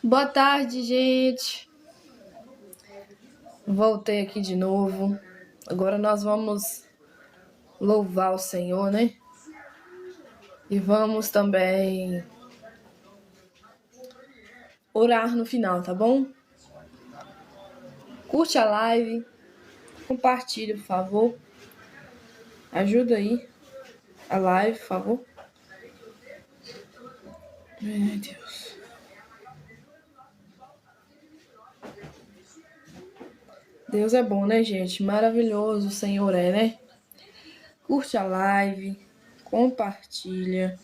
Boa tarde, gente. Voltei aqui de novo. Agora nós vamos louvar o Senhor, né? E vamos também orar no final, tá bom? Curte a live, compartilha, por favor. Ajuda aí a live, por favor. Meu Deus. Deus é bom, né, gente? Maravilhoso o Senhor é, né? Curte a live, compartilha.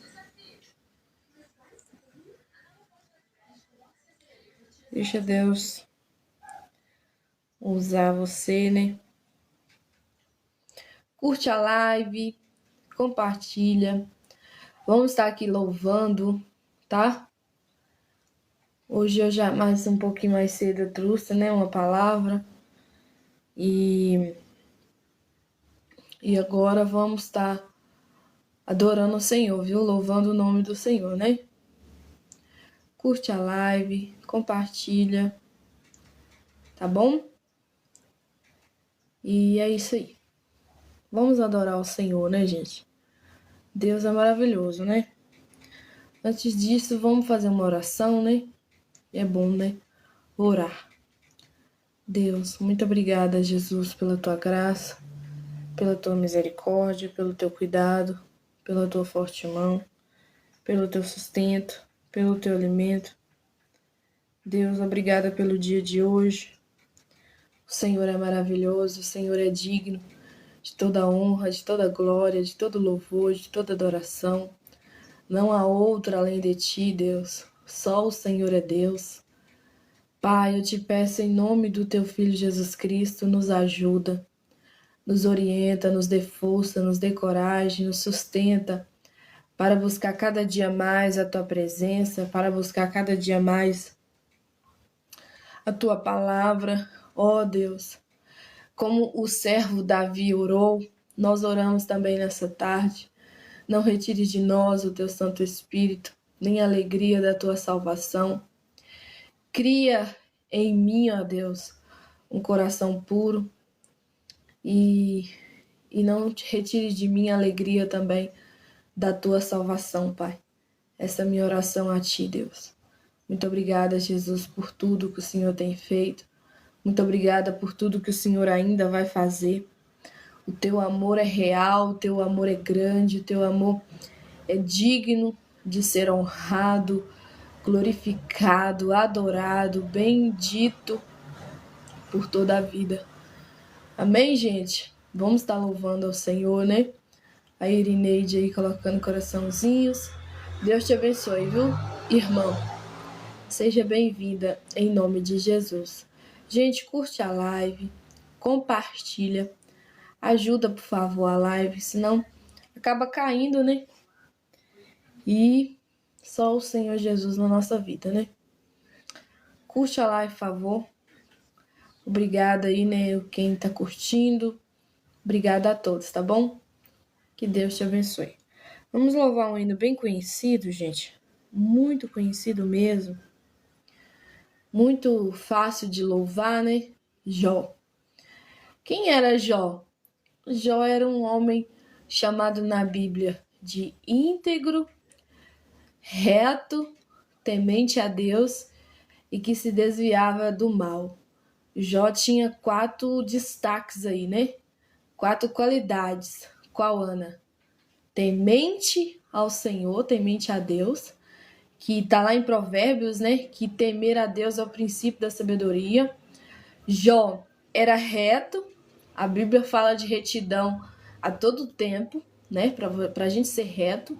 Deixa Deus usar você, né? Curte a live, compartilha. Vamos estar aqui louvando, tá? Hoje eu já mais um pouquinho mais cedo eu trouxe, né, uma palavra. E agora vamos estar adorando o Senhor, viu? Louvando o nome do Senhor, né? Curte a live, compartilha, tá bom? E é isso aí. Vamos adorar o Senhor, né, gente? Deus é maravilhoso, né? Antes disso, vamos fazer uma oração, né? É bom, né? Orar. Deus, muito obrigada, Jesus, pela tua graça, pela tua misericórdia, pelo teu cuidado, pela tua forte mão, pelo teu sustento, pelo teu alimento. Deus, obrigada pelo dia de hoje. O Senhor é maravilhoso, o Senhor é digno de toda honra, de toda glória, de todo louvor, de toda adoração. Não há outro além de ti, Deus. Só o Senhor é Deus. Pai, eu te peço em nome do teu Filho Jesus Cristo, nos ajuda, nos orienta, nos dê força, nos dê coragem, nos sustenta para buscar cada dia mais a tua presença, para buscar cada dia mais a tua palavra. Ó Deus, como o servo Davi orou, nós oramos também nessa tarde. Não retire de nós o teu Santo Espírito, nem a alegria da tua salvação. Cria em mim, ó Deus, um coração puro e não te retire de mim a alegria também da tua salvação, Pai. Essa é a minha oração a ti, Deus. Muito obrigada, Jesus, por tudo que o Senhor tem feito. Muito obrigada por tudo que o Senhor ainda vai fazer. O teu amor é real, o teu amor é grande, o teu amor é digno de ser honrado, glorificado, adorado, bendito por toda a vida. Amém, gente? Vamos estar louvando ao Senhor, né? A Irineide aí colocando coraçãozinhos. Deus te abençoe, viu, irmão? Seja bem-vinda em nome de Jesus. Gente, curte a live, compartilha, ajuda, por favor, a live, senão acaba caindo, né? E só o Senhor Jesus na nossa vida, né? Curte a live, por favor. Obrigada aí, né, quem tá curtindo. Obrigada a todos, tá bom? Que Deus te abençoe. Vamos louvar um hino bem conhecido, gente. Muito conhecido mesmo. Muito fácil de louvar, né? Jó. Quem era Jó? Jó era um homem chamado na Bíblia de íntegro, reto, temente a Deus e que se desviava do mal. Jó tinha 4 destaques aí, né? 4 qualidades. Qual, Ana? Temente ao Senhor, temente a Deus, que tá lá em Provérbios, né? Que temer a Deus é o princípio da sabedoria. Jó era reto, a Bíblia fala de retidão a todo tempo, né? Pra gente ser reto.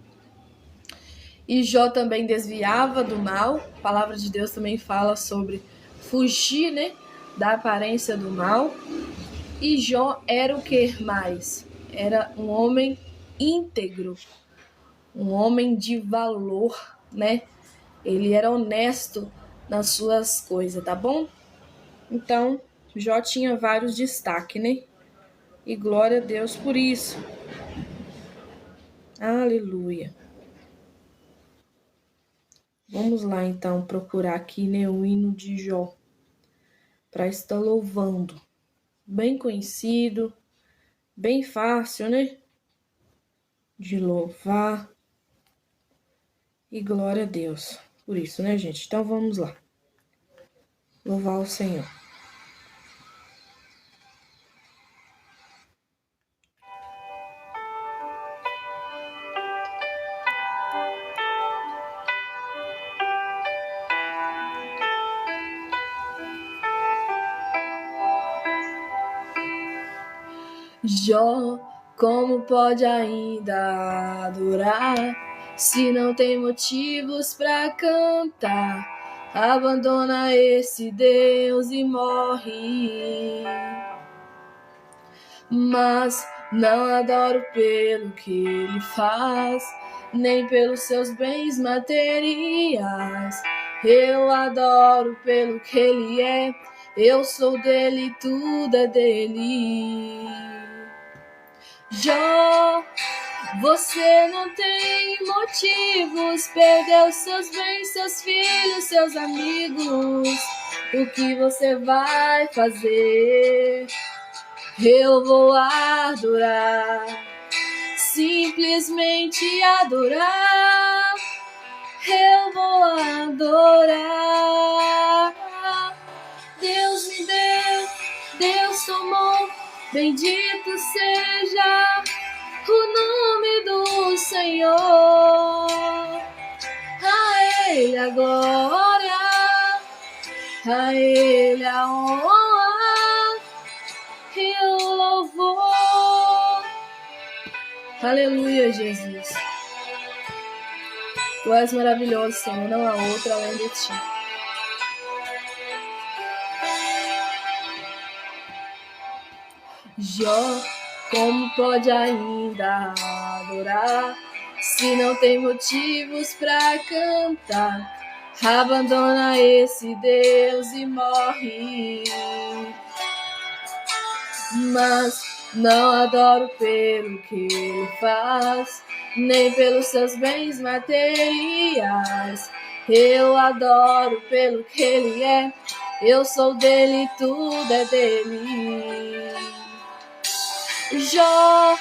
E Jó também desviava do mal. A palavra de Deus também fala sobre fugir, né? Da aparência do mal. E Jó era o que mais? Era um homem íntegro, um homem de valor, né? Ele era honesto nas suas coisas, tá bom? Então, Jó tinha vários destaques, né? E glória a Deus por isso. Aleluia. Vamos lá, então, procurar aqui, né, o hino de Jó, para estar louvando. Bem conhecido, bem fácil, né, de louvar. E glória a Deus por isso, né, gente? Então, vamos lá. Louvar o Senhor. Jó, como pode ainda adorar se não tem motivos para cantar? Abandona esse Deus e morre. Mas não adoro pelo que ele faz, nem pelos seus bens materiais. Eu adoro pelo que ele é, eu sou dele, tudo é dele. Jó, você não tem motivos, perdeu seus bens, seus filhos, seus amigos. O que você vai fazer? Eu vou adorar, simplesmente adorar. Eu vou adorar. Deus me deu, Deus tomou, bendito seja o nome do Senhor. A Ele a glória, a Ele a honra e o louvor. Aleluia, Jesus. Tu és maravilhoso, Senhor, não há outro além de ti. Jó, como pode ainda adorar se não tem motivos para cantar? Abandona esse Deus e morre. Mas não adoro pelo que ele faz, nem pelos seus bens materiais. Eu adoro pelo que ele é, eu sou dele, tudo é dele. Jó,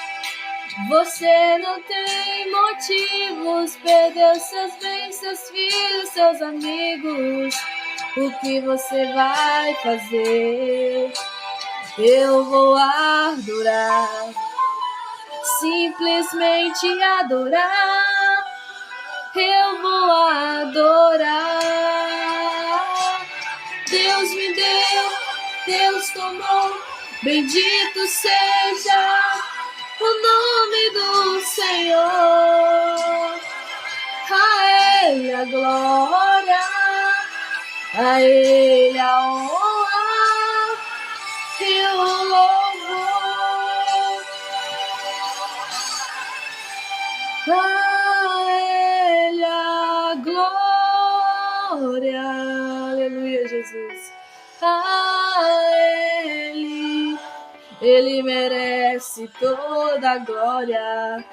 você não tem motivos, perdeu seus bens, seus filhos, seus amigos. O que você vai fazer? Eu vou adorar, simplesmente adorar. Eu vou adorar. Deus me deu, Deus tomou, bendito seja o nome do Senhor. A Ele a glória, a Ele a honra e o louvor. A Ele a glória. Aleluia, Jesus. A Ele merece toda a glória.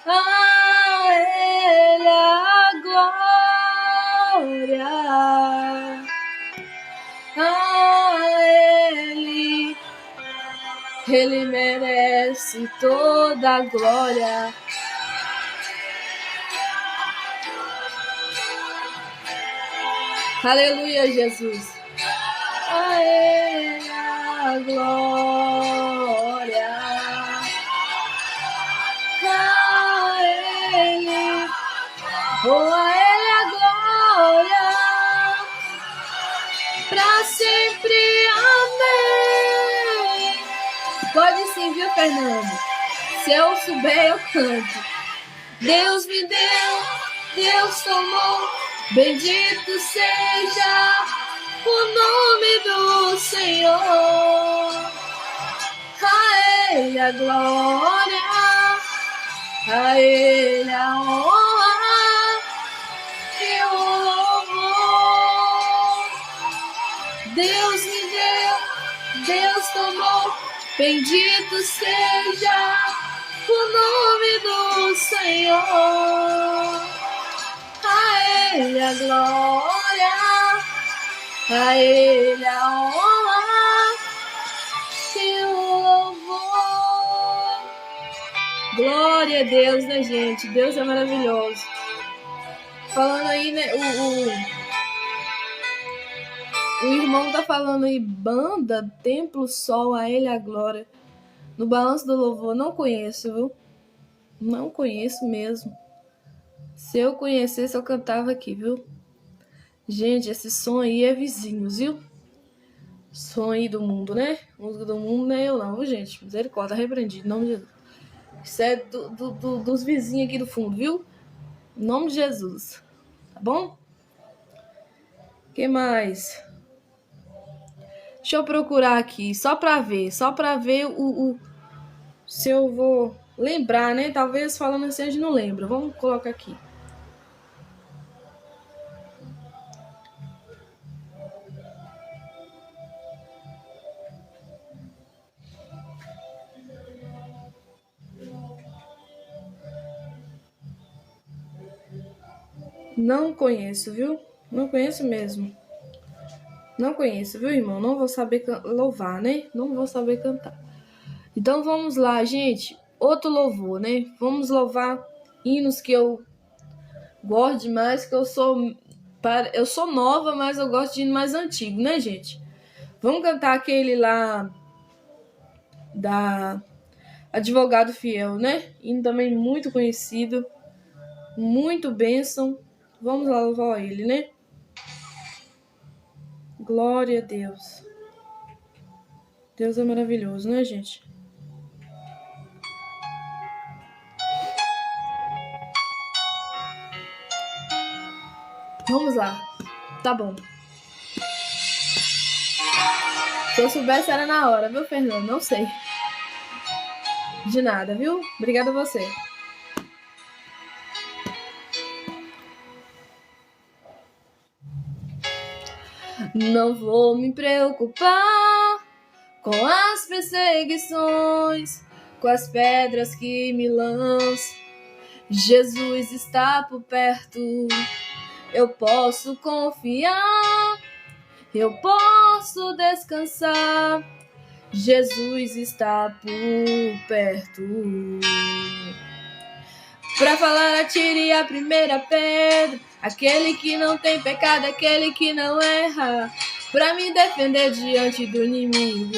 A Ele a glória. A Ele merece toda a glória. Aleluia, Jesus. A Ele a glória. A Ele, oh, a Ele a glória. Pra sempre, amém. Pode sim, viu, Fernando? Se eu souber, eu canto. Deus me deu, Deus tomou, bendito seja o nome do Senhor. A Ele a glória, a Ele a honra e o louvor. Deus me deu, Deus tomou, bendito seja o nome do Senhor. A Ele a glória, a Ele a honra e o louvor. Glória a Deus, né, gente? Deus é maravilhoso. Falando aí, né, o irmão tá falando aí, banda, templo, sol, a Ele a glória. No Balanço do Louvor, não conheço, viu? Não conheço mesmo. Se eu conhecesse, eu cantava aqui, viu? Gente, esse som aí é vizinhos, viu? Som aí do mundo, né? Música do mundo não é eu não, viu, gente? Misericórdia, repreendido, em nome de Jesus. Isso é dos vizinhos aqui do fundo, viu? Em nome de Jesus. Tá bom? O que mais? Deixa eu procurar aqui, só pra ver se eu vou lembrar, né? Talvez falando assim a gente não lembra. Vamos colocar aqui. Não conheço, viu? Não conheço mesmo. Não conheço, viu, irmão? Não vou saber louvar, né? Não vou saber cantar. Então vamos lá, gente. Outro louvor, né? Vamos louvar hinos que eu gosto demais, que eu sou nova, mas eu gosto de hino mais antigo, né, gente? Vamos cantar aquele lá da Advogado Fiel, né? Hino também muito conhecido, muito bênção. Vamos lá louvar ele, né? Glória a Deus. Deus é maravilhoso, né, gente? Vamos lá. Tá bom. Se eu soubesse era na hora, viu, Fernando? Não sei. De nada, viu? Obrigada a você. Não vou me preocupar com as perseguições, com as pedras que me lançam. Jesus está por perto, eu posso confiar, eu posso descansar. Jesus está por perto. Pra falar, atire a primeira pedra, aquele que não tem pecado, aquele que não erra. Pra me defender diante do inimigo,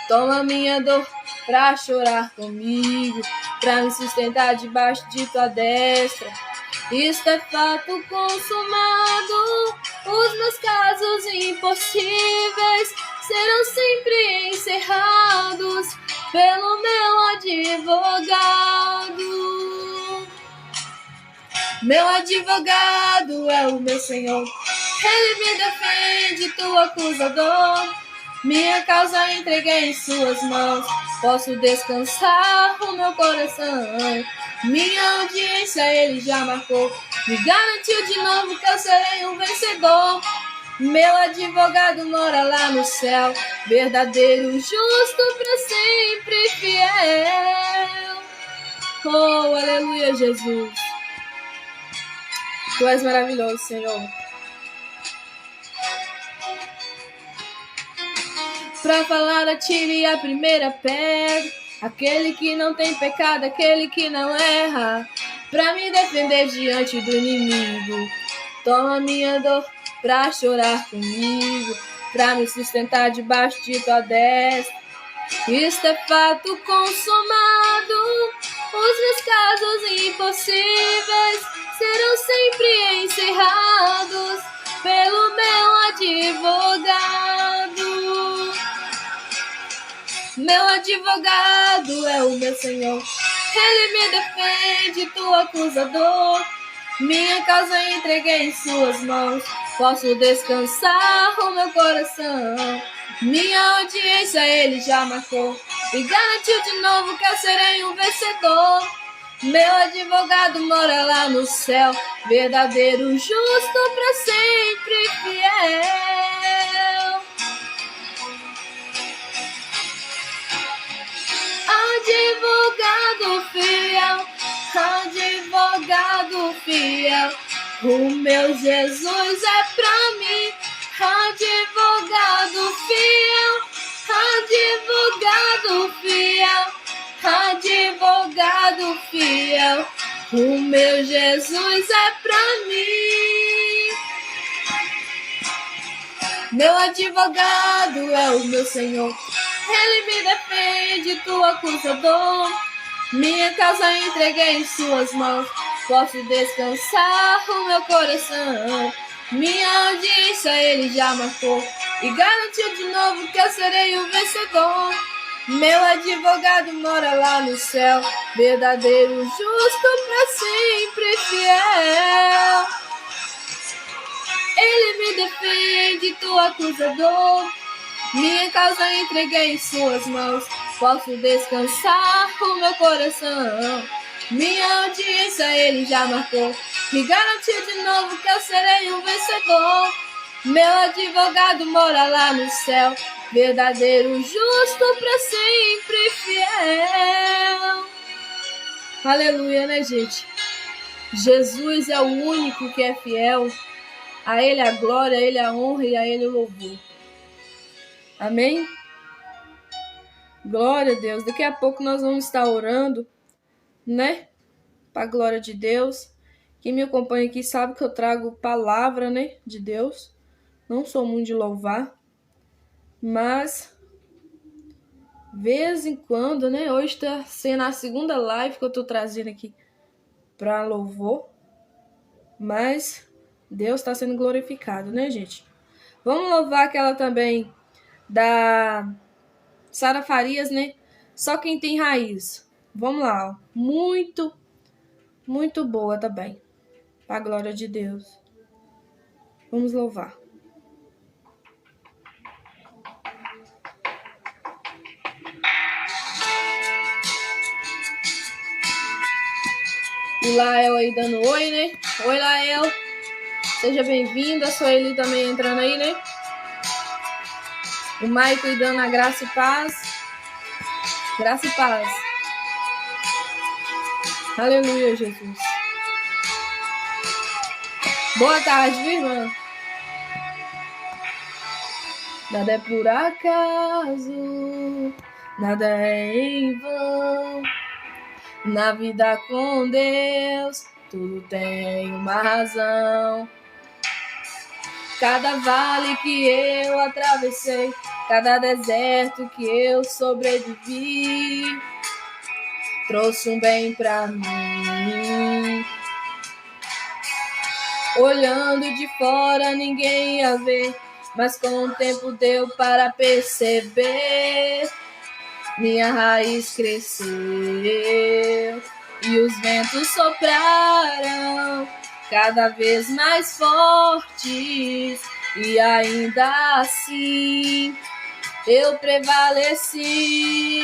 toma minha dor pra chorar comigo, pra me sustentar debaixo de tua destra. Isto é fato consumado, os meus casos impossíveis serão sempre encerrados pelo meu advogado. Meu advogado é o meu Senhor, ele me defende, tu acusador. Minha causa entreguei em suas mãos, posso descansar o meu coração. Minha audiência ele já marcou, me garantiu de novo que eu serei um vencedor. Meu advogado mora lá no céu, verdadeiro, justo, pra sempre fiel. Oh, aleluia, Jesus. Tu és maravilhoso, Senhor. Pra falar, atire a primeira pedra, aquele que não tem pecado, aquele que não erra. Pra me defender diante do inimigo, toma minha dor pra chorar comigo, pra me sustentar debaixo de tua destra. Isto é fato consumado, os meus casos impossíveis serão sempre encerrados pelo meu advogado. Meu advogado é o meu Senhor, ele me defende, tu acusador. Minha causa entreguei em suas mãos, posso descansar o meu coração. Minha audiência ele já marcou, e garantiu de novo que eu serei um vencedor. Meu advogado mora lá no céu, verdadeiro, justo, pra sempre fiel. Advogado fiel, O meu Jesus é pra mim, advogado fiel, advogado fiel, advogado fiel. O meu Jesus é pra mim. Meu advogado é o meu Senhor, Ele me defende do acusador. Minha causa entreguei em suas mãos, posso descansar o meu coração. Minha audiência Ele já marcou e garantiu de novo que eu serei o vencedor. Meu advogado mora lá no céu, verdadeiro, justo, pra sempre fiel. Ele me defende do acusador. Minha causa entreguei em suas mãos, posso descansar o meu coração. Minha audiência Ele já marcou e garantiu de novo que eu serei um vencedor. Meu advogado mora lá no céu, verdadeiro, justo, pra sempre fiel. Aleluia, né, gente? Jesus é o único que é fiel. A Ele a glória, a Ele a honra e a Ele o louvor. Amém? Glória a Deus. Daqui a pouco nós vamos estar orando, né? Para a glória de Deus. Quem me acompanha aqui sabe que eu trago palavra, né? De Deus. Não sou muito de louvar. Mas, vez em quando, né? Hoje está sendo a segunda live que eu estou trazendo aqui para louvor. Mas Deus está sendo glorificado, né, gente? Vamos louvar aquela também da Sara Farias, né? Só quem tem raiz. Vamos lá, ó. Muito, muito boa também. Para a glória de Deus. Vamos louvar. O Lael aí dando oi, né? Oi, Lael. Seja bem-vindo. A Sueli também entrando aí, né? O Michael dando a graça e paz. Graça e paz. Aleluia, Jesus. Boa tarde, viu, irmã? Nada é por acaso, nada é em vão. Na vida com Deus, tudo tem uma razão. Cada vale que eu atravessei, cada deserto que eu sobrevivi, trouxe um bem pra mim. Olhando de fora ninguém ia ver, mas com o tempo deu para perceber. Minha raiz cresceu e os ventos sopraram cada vez mais fortes, e ainda assim eu prevaleci.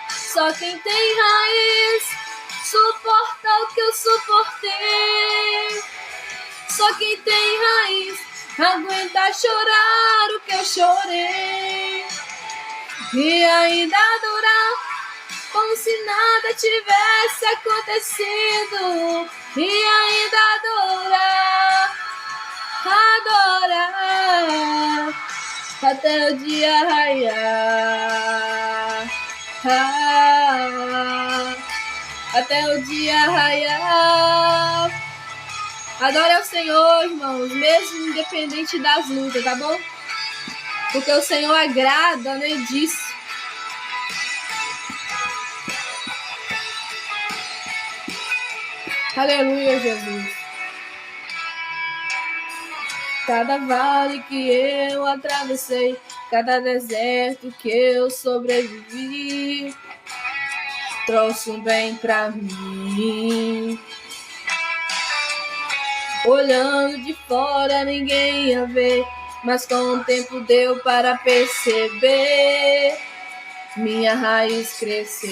Só quem tem raiz suporta o que eu suportei. Só quem tem raiz aguenta chorar o que eu chorei, e ainda adorar como se nada tivesse acontecido, e ainda adorar até o dia raiar, até o dia raiar. Adore ao Senhor, irmãos, mesmo independente das lutas, tá bom? Porque o Senhor agrada, né, disso. Aleluia, Jesus. Cada vale que eu atravessei, cada deserto que eu sobrevivi, trouxe um bem pra mim. Olhando de fora ninguém ia ver, mas com o tempo deu para perceber. Minha raiz cresceu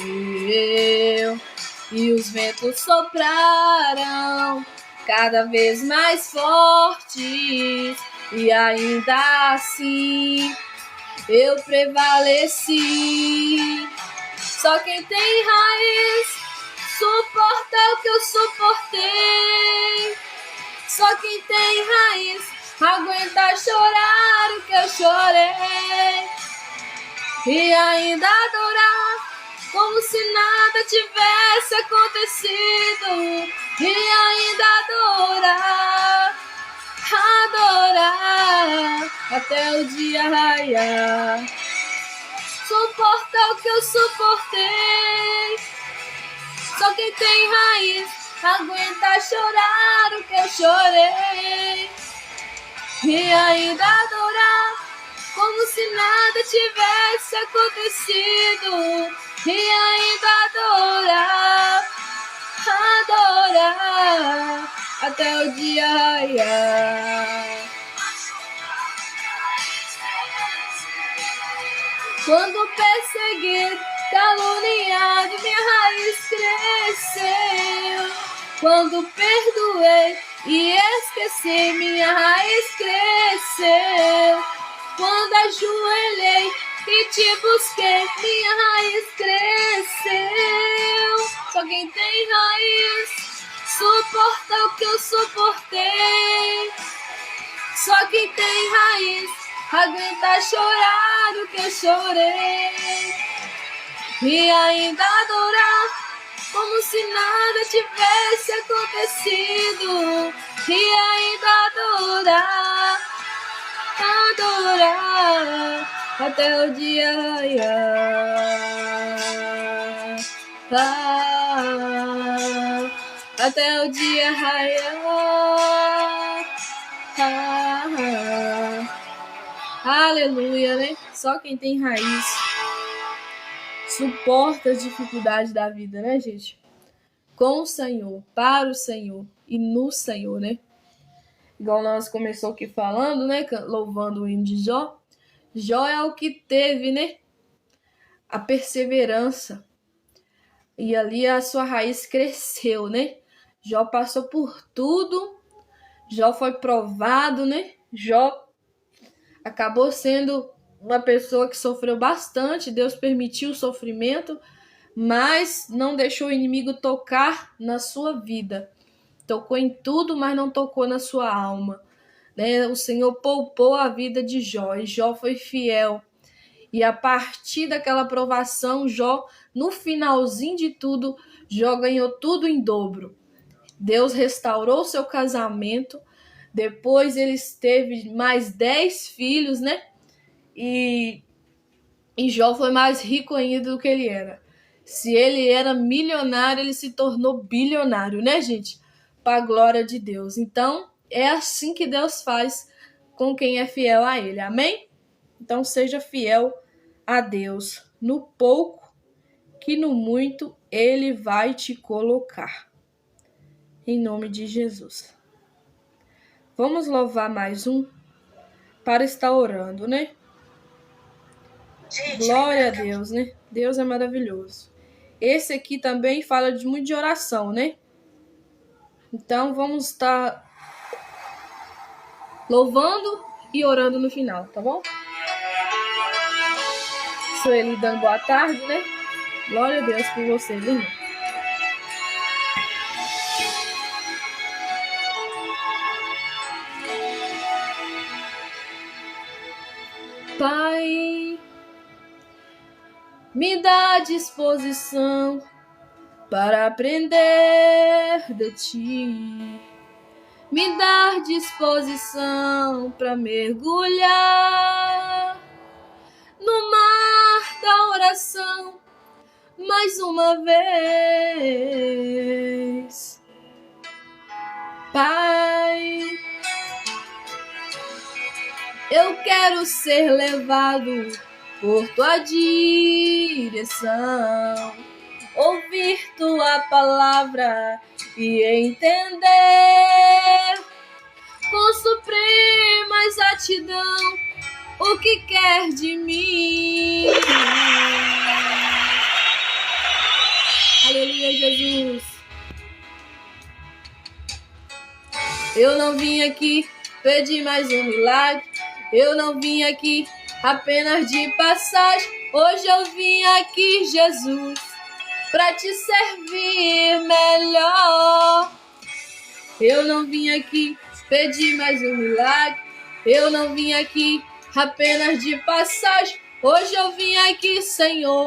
e os ventos sopraram cada vez mais fortes, e ainda assim eu prevaleci. Só quem tem raiz suporta o que eu suportei. Só quem tem raiz aguenta chorar o que eu chorei e ainda adorar como se nada tivesse acontecido e ainda adorar até o dia raiar. Suporta o que eu suportei. Só quem tem raiz aguenta chorar o que eu chorei e ainda adorar como se nada tivesse acontecido e ainda adorar até o dia raiar. Quando perseguido, caluniado, minha raiz cresceu. Quando perdoei e esqueci, minha raiz cresceu. Quando ajoelhei e te busquei, minha raiz cresceu. Só quem tem raiz suporta o que eu suportei. Só quem tem raiz aguenta chorar o que eu chorei e ainda adorar como se nada tivesse acontecido e ainda adorar até o dia raiar, até o dia raiar. Aleluia, né? Só quem tem raiz suporta as dificuldades da vida, né, gente? Com o Senhor, para o Senhor e no Senhor, né? Igual nós começou aqui falando, né? Louvando o hino de Jó. Jó é o que teve, né? A perseverança. E ali a sua raiz cresceu, né? Jó passou por tudo. Jó foi provado, né? Jó acabou sendo uma pessoa que sofreu bastante. Deus permitiu o sofrimento, mas não deixou o inimigo tocar na sua vida. Tocou em tudo, mas não tocou na sua alma, né? O Senhor poupou a vida de Jó, e Jó foi fiel. E a partir daquela provação, Jó, no finalzinho de tudo, Jó ganhou tudo em dobro. Deus restaurou seu casamento. Depois ele teve mais 10 filhos, né? E Jó foi mais rico ainda do que ele era. Se ele era milionário, ele se tornou bilionário, né, gente? Para a glória de Deus. Então, é assim que Deus faz com quem é fiel a ele. Amém? Então, seja fiel a Deus no pouco, que no muito ele vai te colocar. Em nome de Jesus. Vamos louvar mais um para estar orando, né? Glória a Deus, né? Deus é maravilhoso. Esse aqui também fala muito de oração, né? Então vamos estar louvando e orando no final, tá bom? Sueli dando boa tarde, né? Glória a Deus por você, irmão. Pai, me dá disposição para aprender de ti. Me dá disposição para mergulhar no mar da oração mais uma vez. Pai, eu quero ser levado por tua direção, ouvir tua palavra e entender com suprema exatidão o que quer de mim. Aleluia, Jesus. Eu não vim aqui pedir mais um milagre. Eu não vim aqui apenas de passagem. Hoje eu vim aqui, Jesus, para te servir melhor. Eu não vim aqui pedir mais um milagre. Eu não vim aqui apenas de passagem. Hoje eu vim aqui, Senhor,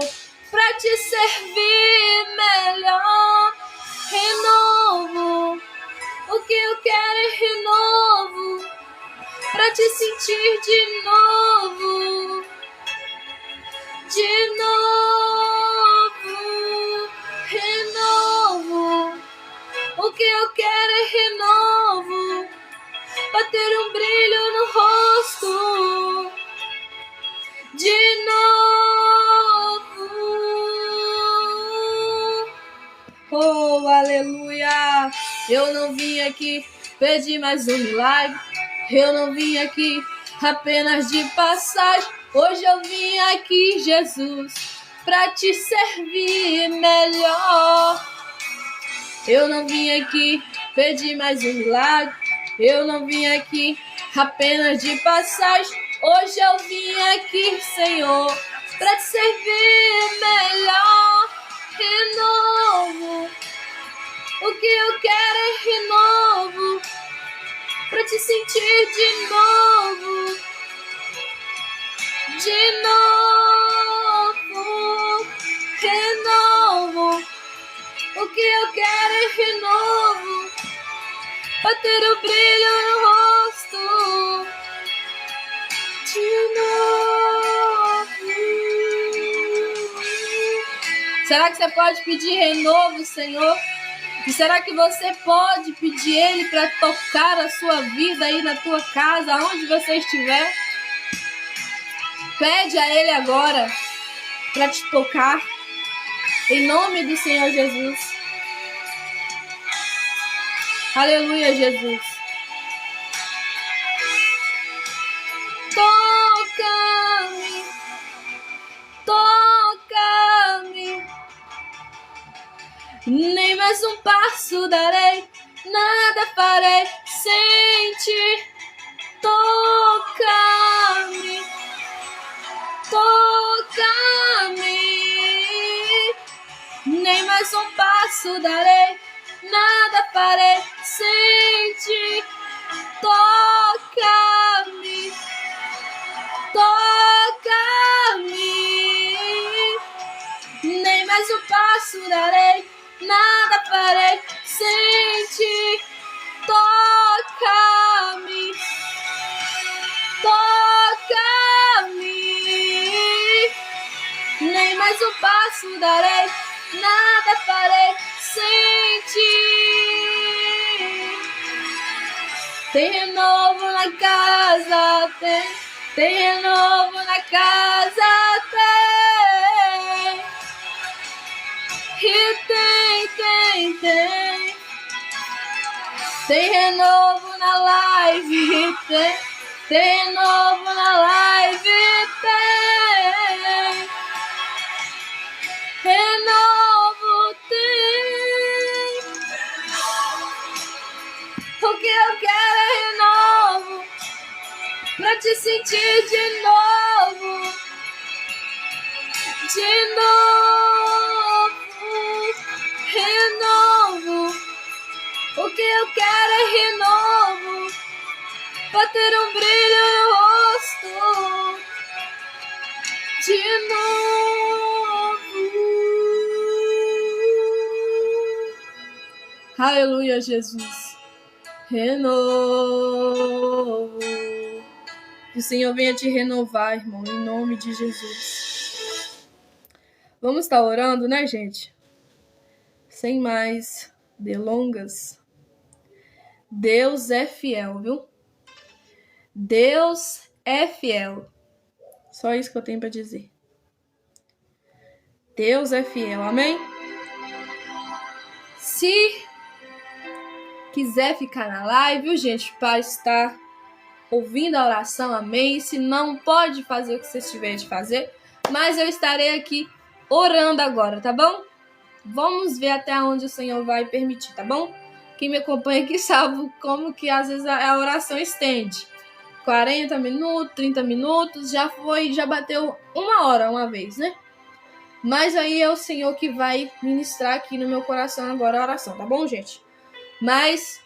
pra te servir melhor. Renovo, o que eu quero é renovo, pra te sentir de novo, de novo. Renovo, o que eu quero é renovo, pra ter um brilho no rosto, de novo. Oh, aleluia. Eu não vim aqui pedir mais um milagre. Eu não vim aqui apenas de passagem. Hoje eu vim aqui, Jesus, pra te servir melhor. Eu não vim aqui pedir mais um milagre. Eu não vim aqui apenas de passagem. Hoje eu vim aqui, Senhor, pra te servir melhor. Renovo, o que eu quero é renovo, pra te sentir de novo, de novo. Renovo, o que eu quero é renovo, pra ter o brilho no rosto, de novo. Será que você pode pedir renovo, Senhor? E será que você pode pedir Ele para tocar a sua vida aí na tua casa, aonde você estiver? Pede a Ele agora para te tocar, em nome do Senhor Jesus. Aleluia, Jesus. Toca-me, toca-me. Nem mais um passo darei, nada farei sem ti. Toca-me, toca-me. Nem mais um passo darei, nada farei sem ti. Toca-me, toca-me. Nem mais um passo darei, nada farei sem ti. Toca-me, toca-me. Nem mais um passo darei, nada farei sem ti. Tem renovo na casa, tem renovo na casa, tem. E tem renovo na live, tem renovo na live, tem renovo, tem. O que eu quero é renovo, pra te sentir de novo, de novo. Renovo, o que eu quero é renovo, pra ter um brilho no rosto, de novo. Aleluia, Jesus. Renovo. Que o Senhor venha te renovar, irmão, em nome de Jesus. Vamos estar orando, né, gente? Sem mais delongas. Deus é fiel, viu? Deus é fiel. Só isso que eu tenho para dizer. Deus é fiel, amém? Se quiser ficar na live, viu, gente, para estar ouvindo a oração, amém? Se não, pode fazer o que você estiver de fazer, mas eu estarei aqui orando agora, tá bom? Vamos ver até onde o Senhor vai permitir, tá bom? Quem me acompanha aqui sabe como que às vezes a oração estende. 40 minutos, 30 minutos, já bateu 1 hora uma vez, né? Mas aí é o Senhor que vai ministrar aqui no meu coração agora a oração, tá bom, gente? Mas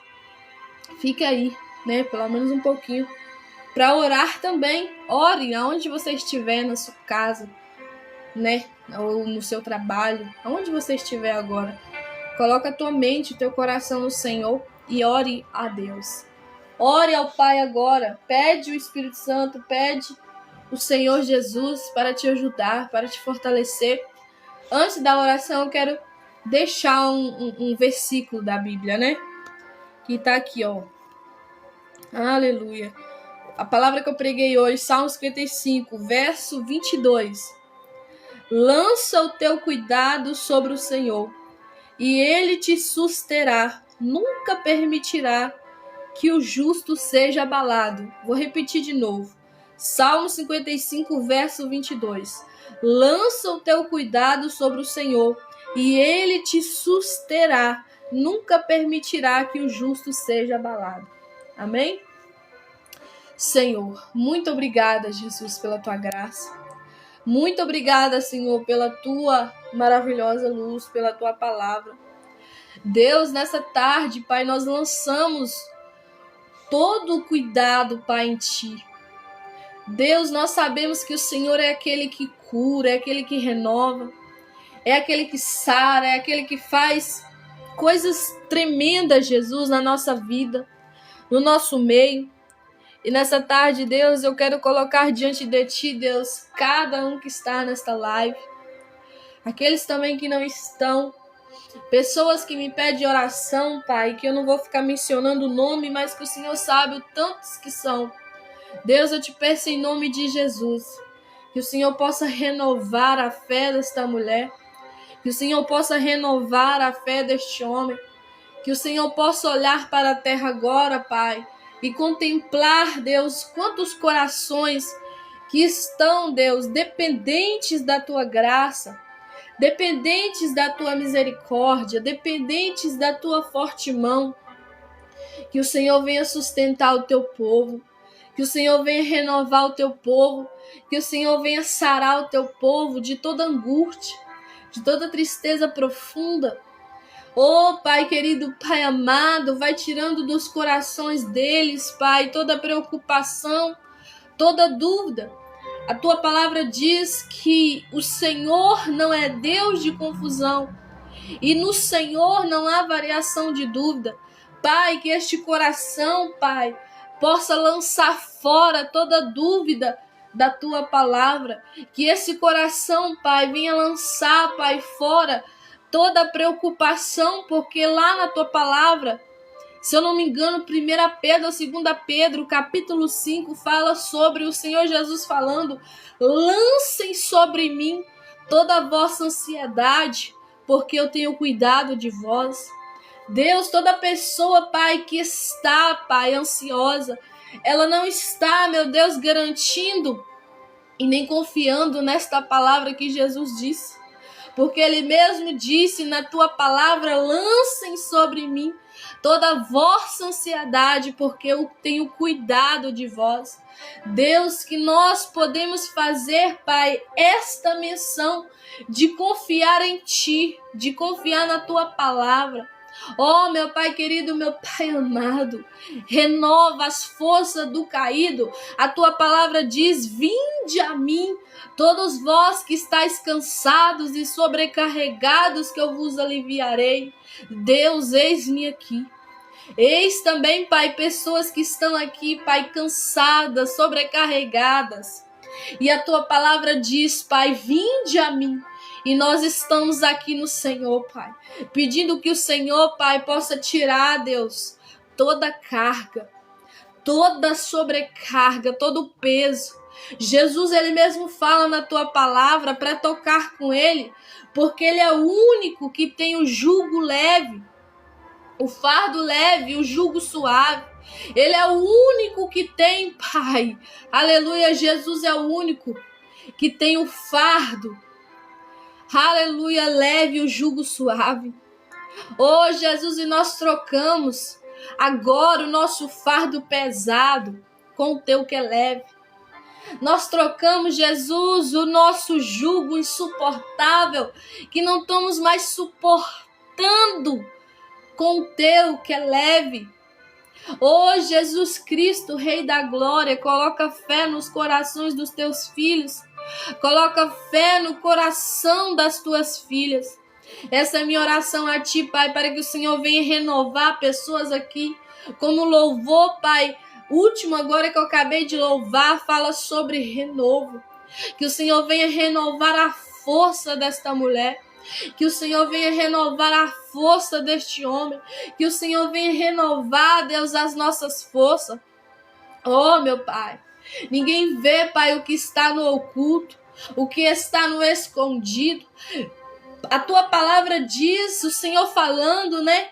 fica aí né? Pelo menos um pouquinho. Para orar também. Ore aonde você estiver, na sua casa, né? Ou no seu trabalho, aonde você estiver agora. Coloca a tua mente, o teu coração no Senhor e ore a Deus. Ore ao Pai agora. Pede o Espírito Santo, pede o Senhor Jesus para te ajudar, para te fortalecer. Antes da oração, eu quero deixar um versículo da Bíblia, né? Que tá aqui, ó. Aleluia. A palavra que eu preguei hoje, Salmo 55, verso 22. Lança o teu cuidado sobre o Senhor, e Ele te susterá. Nunca permitirá que o justo seja abalado. Vou repetir de novo. Salmo 55, verso 22. Lança o teu cuidado sobre o Senhor, e Ele te susterá. Nunca permitirá que o justo seja abalado. Amém? Senhor, muito obrigada, Jesus, pela tua graça. Muito obrigada, Senhor, pela tua maravilhosa luz, pela tua palavra. Deus, nessa tarde, Pai, nós lançamos todo o cuidado, Pai, em Ti. Deus, nós sabemos que o Senhor é aquele que cura, é aquele que renova, é aquele que sara, é aquele que faz coisas tremendas, Jesus, na nossa vida, no nosso meio. E nessa tarde, Deus, eu quero colocar diante de Ti, Deus, cada um que está nesta live, aqueles também que não estão, pessoas que me pedem oração, Pai, que eu não vou ficar mencionando o nome, mas que o Senhor sabe o tantos que são. Deus, eu te peço em nome de Jesus, que o Senhor possa renovar a fé desta mulher, que o Senhor possa renovar a fé deste homem, que o Senhor possa olhar para a terra agora, Pai, e contemplar, Deus, quantos corações que estão, Deus, dependentes da Tua graça, dependentes da Tua misericórdia, dependentes da Tua forte mão. Que o Senhor venha sustentar o Teu povo, que o Senhor venha renovar o Teu povo, que o Senhor venha sarar o Teu povo de toda angústia, de toda tristeza profunda. Oh, Pai querido, Pai amado, vai tirando dos corações deles, Pai, toda preocupação, toda dúvida. A Tua palavra diz que o Senhor não é Deus de confusão e no Senhor não há variação de dúvida. Pai, que este coração, Pai, possa lançar fora toda dúvida da Tua palavra. Que esse coração, Pai, venha lançar, Pai, fora toda preocupação, porque lá na Tua palavra, se eu não me engano, 1 Pedro ou 2 Pedro, capítulo 5, fala sobre o Senhor Jesus falando: lancem sobre mim toda a vossa ansiedade, porque eu tenho cuidado de vós. Deus, toda pessoa, Pai, que está, Pai, ansiosa, ela não está, meu Deus, garantindo e nem confiando nesta palavra que Jesus disse. Porque Ele mesmo disse na Tua palavra: lancem sobre mim toda a vossa ansiedade, porque eu tenho cuidado de vós. Deus, que nós podemos fazer, Pai, esta menção de confiar em Ti, de confiar na Tua palavra. Oh, meu Pai querido, meu Pai amado, renova as forças do caído. A Tua palavra diz: vinde a mim, todos vós que estáis cansados e sobrecarregados, que eu vos aliviarei. Deus, eis-me aqui. Eis também, Pai, pessoas que estão aqui, Pai, cansadas, sobrecarregadas. E a Tua palavra diz, Pai, vinde a mim. E nós estamos aqui no Senhor, Pai, pedindo que o Senhor, Pai, possa tirar, Deus, toda carga, toda sobrecarga, todo peso. Jesus, Ele mesmo fala na Tua palavra para tocar com Ele, porque Ele é o único que tem o jugo leve, o fardo leve, o jugo suave. Ele é o único que tem, Pai. Aleluia, Jesus é o único que tem o fardo, aleluia, leve, o jugo suave. Oh, Jesus, e nós trocamos agora o nosso fardo pesado com o Teu que é leve. Nós trocamos, Jesus, o nosso jugo insuportável, que não estamos mais suportando, com o Teu que é leve. Oh, Jesus Cristo, Rei da Glória, coloca fé nos corações dos teus filhos. Coloca fé no coração das tuas filhas. Essa é a minha oração a ti, Pai, para que o Senhor venha renovar pessoas aqui. Como louvor, Pai, último agora que eu acabei de louvar, fala sobre renovo. Que o Senhor venha renovar a força desta mulher. Que o Senhor venha renovar a força deste homem. Que o Senhor venha renovar, Deus, as nossas forças. Oh, meu Pai. Ninguém vê, Pai, o que está no oculto, o que está no escondido. A tua palavra diz, o Senhor falando, né?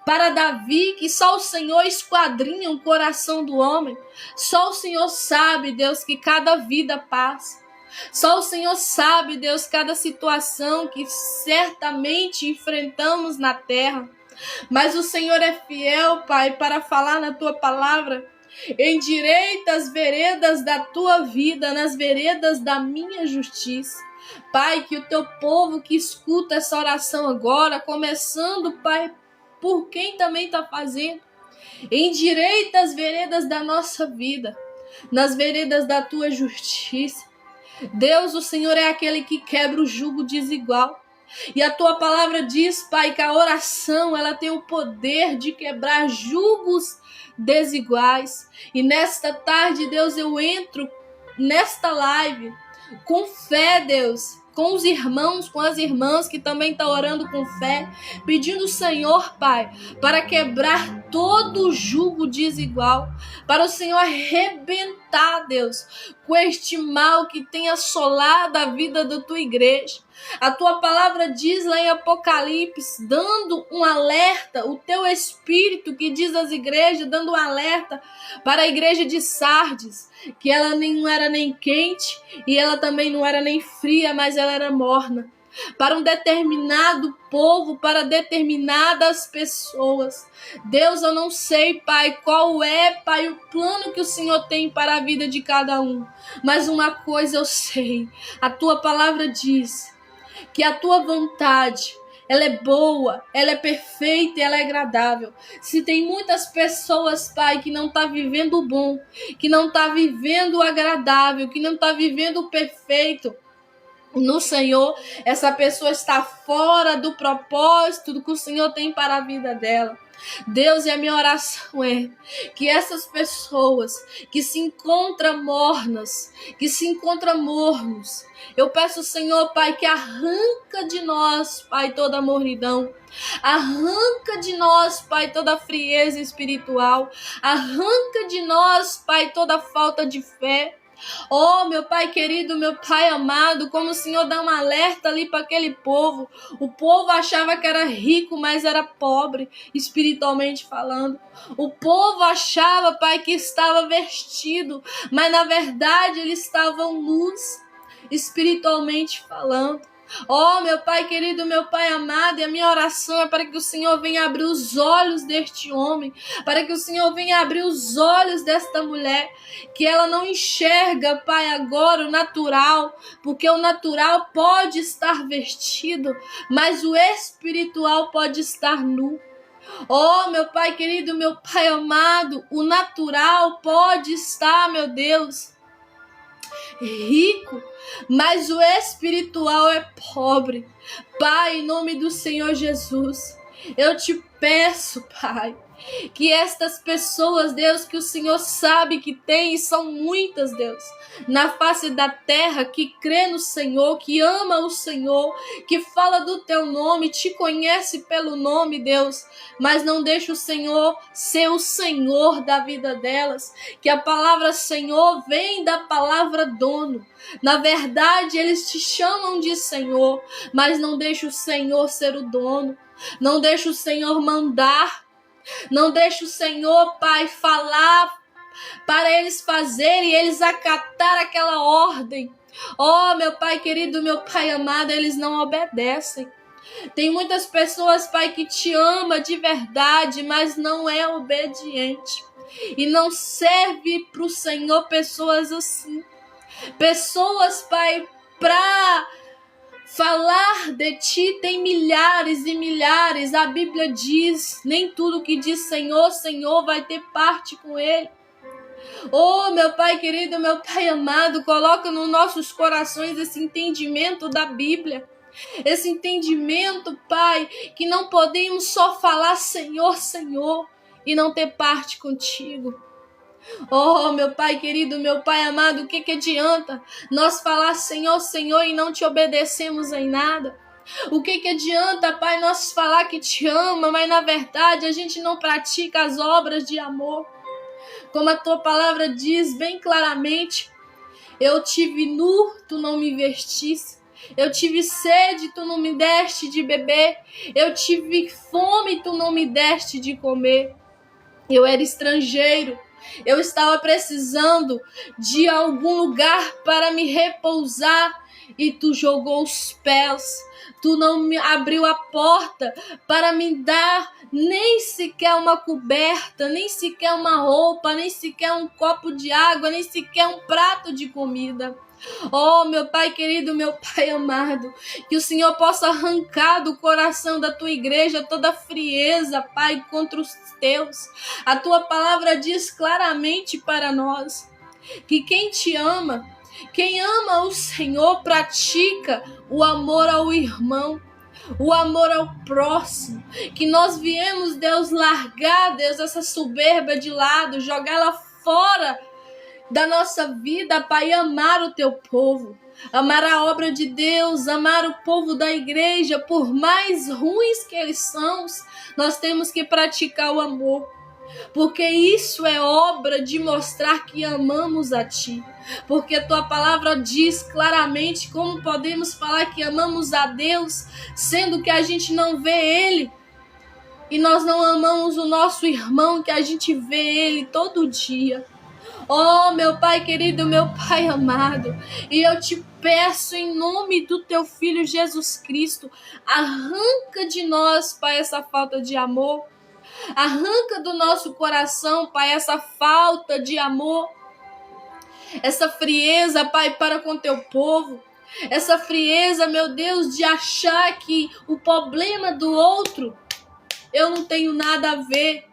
Para Davi, que só o Senhor esquadrinha o coração do homem. Só o Senhor sabe, Deus, que cada vida passa. Só o Senhor sabe, Deus, cada situação que certamente enfrentamos na terra. Mas o Senhor é fiel, Pai, para falar na tua palavra. Endireita as veredas da tua vida, nas veredas da minha justiça. Pai, que o teu povo que escuta essa oração agora, começando, Pai, por quem também está fazendo, endireita as veredas da nossa vida, nas veredas da tua justiça. Deus, o Senhor é aquele que quebra o jugo desigual. E a tua palavra diz, Pai, que a oração, ela tem o poder de quebrar jugos desiguais. E nesta tarde, Deus, eu entro nesta live com fé, Deus, com os irmãos, com as irmãs que também estão orando com fé, pedindo o Senhor, Pai, para quebrar todo o jugo desigual, para o Senhor arrebentar, Deus, com este mal que tem assolado a vida da tua igreja. A tua palavra diz lá em Apocalipse, dando um alerta, o teu Espírito que diz às igrejas, dando um alerta para a igreja de Sardes, que ela não era nem quente e ela também não era nem fria, mas ela era morna. Para um determinado povo, para determinadas pessoas. Deus, eu não sei, Pai, qual é, Pai, o plano que o Senhor tem para a vida de cada um. Mas uma coisa eu sei, a tua palavra diz que a tua vontade, ela é boa, ela é perfeita e ela é agradável. Se tem muitas pessoas, Pai, que não está vivendo o bom, que não está vivendo o agradável, que não está vivendo o perfeito no Senhor, essa pessoa está fora do propósito do que o Senhor tem para a vida dela. Deus, e a minha oração é que essas pessoas que se encontram mornas, que se encontram mornos, eu peço, Senhor, Pai, que arranca de nós, Pai, toda a mornidão. Arranca de nós, Pai, toda a frieza espiritual. Arranca de nós, Pai, toda a falta de fé. Oh, meu Pai querido, meu Pai amado, como o Senhor dá um alerta ali para aquele povo. O povo achava que era rico, mas era pobre, espiritualmente falando. O povo achava, Pai, que estava vestido, mas na verdade eles estavam nus, espiritualmente falando. Oh, meu Pai querido, meu Pai amado, e a minha oração é para que o Senhor venha abrir os olhos deste homem, para que o Senhor venha abrir os olhos desta mulher, que ela não enxerga, Pai, agora o natural, porque o natural pode estar vestido, mas o espiritual pode estar nu. Oh, meu Pai querido, meu Pai amado, o natural pode estar, meu Deus, rico, mas o espiritual é pobre. Pai, em nome do Senhor Jesus, eu te peço, Pai, que estas pessoas, Deus, que o Senhor sabe que tem, e são muitas, Deus, na face da terra, que crê no Senhor, que ama o Senhor, que fala do teu nome, te conhece pelo nome, Deus, mas não deixa o Senhor ser o Senhor da vida delas, que a palavra Senhor vem da palavra dono. Na verdade, eles te chamam de Senhor, mas não deixa o Senhor ser o dono, não deixa o Senhor mandar, não deixa o Senhor, Pai, falar para eles fazerem e eles acatar aquela ordem. Oh, meu Pai querido, meu Pai amado, eles não obedecem. Tem muitas pessoas, Pai, que te ama de verdade, mas não é obediente. E não serve para o Senhor pessoas assim. Pessoas, Pai, para Falar de ti tem milhares e milhares. A Bíblia diz, nem tudo que diz Senhor, Senhor vai ter parte com ele. Oh, meu Pai querido, meu Pai amado, coloca nos nossos corações esse entendimento da Bíblia. Esse entendimento, Pai, que não podemos só falar Senhor, Senhor e não ter parte contigo. Oh, meu Pai querido, meu Pai amado, o que adianta nós falar Senhor, Senhor e não te obedecemos em nada? O que adianta, Pai, nós falar que te ama, mas na verdade a gente não pratica as obras de amor? Como a tua palavra diz bem claramente, eu tive nu, tu não me vestiste. Eu tive sede, tu não me deste de beber. Eu tive fome, tu não me deste de comer. Eu era estrangeiro. Eu estava precisando de algum lugar para me repousar e tu jogou os pés. Tu não me abriu a porta para me dar nem sequer uma coberta, nem sequer uma roupa, nem sequer um copo de água, nem sequer um prato de comida. Oh, meu Pai querido, meu Pai amado, que o Senhor possa arrancar do coração da tua igreja toda frieza, Pai, contra os teus. A tua palavra diz claramente para nós que quem te ama, quem ama o Senhor, pratica o amor ao irmão, o amor ao próximo. Que nós viemos, Deus, largar, Deus, essa soberba de lado, jogá-la fora da nossa vida, Pai, amar o teu povo, amar a obra de Deus, amar o povo da igreja. Por mais ruins que eles são, nós temos que praticar o amor, porque isso é obra de mostrar que amamos a ti. Porque a tua palavra diz claramente como podemos falar que amamos a Deus, sendo que a gente não vê Ele, e nós não amamos o nosso irmão, que a gente vê Ele todo dia. Oh, meu Pai querido, meu Pai amado, e eu te peço em nome do teu Filho Jesus Cristo, arranca de nós, Pai, essa falta de amor. Arranca do nosso coração, Pai, essa falta de amor, essa frieza, Pai, para com teu povo. Essa frieza, meu Deus, de achar que o problema do outro, eu não tenho nada a ver.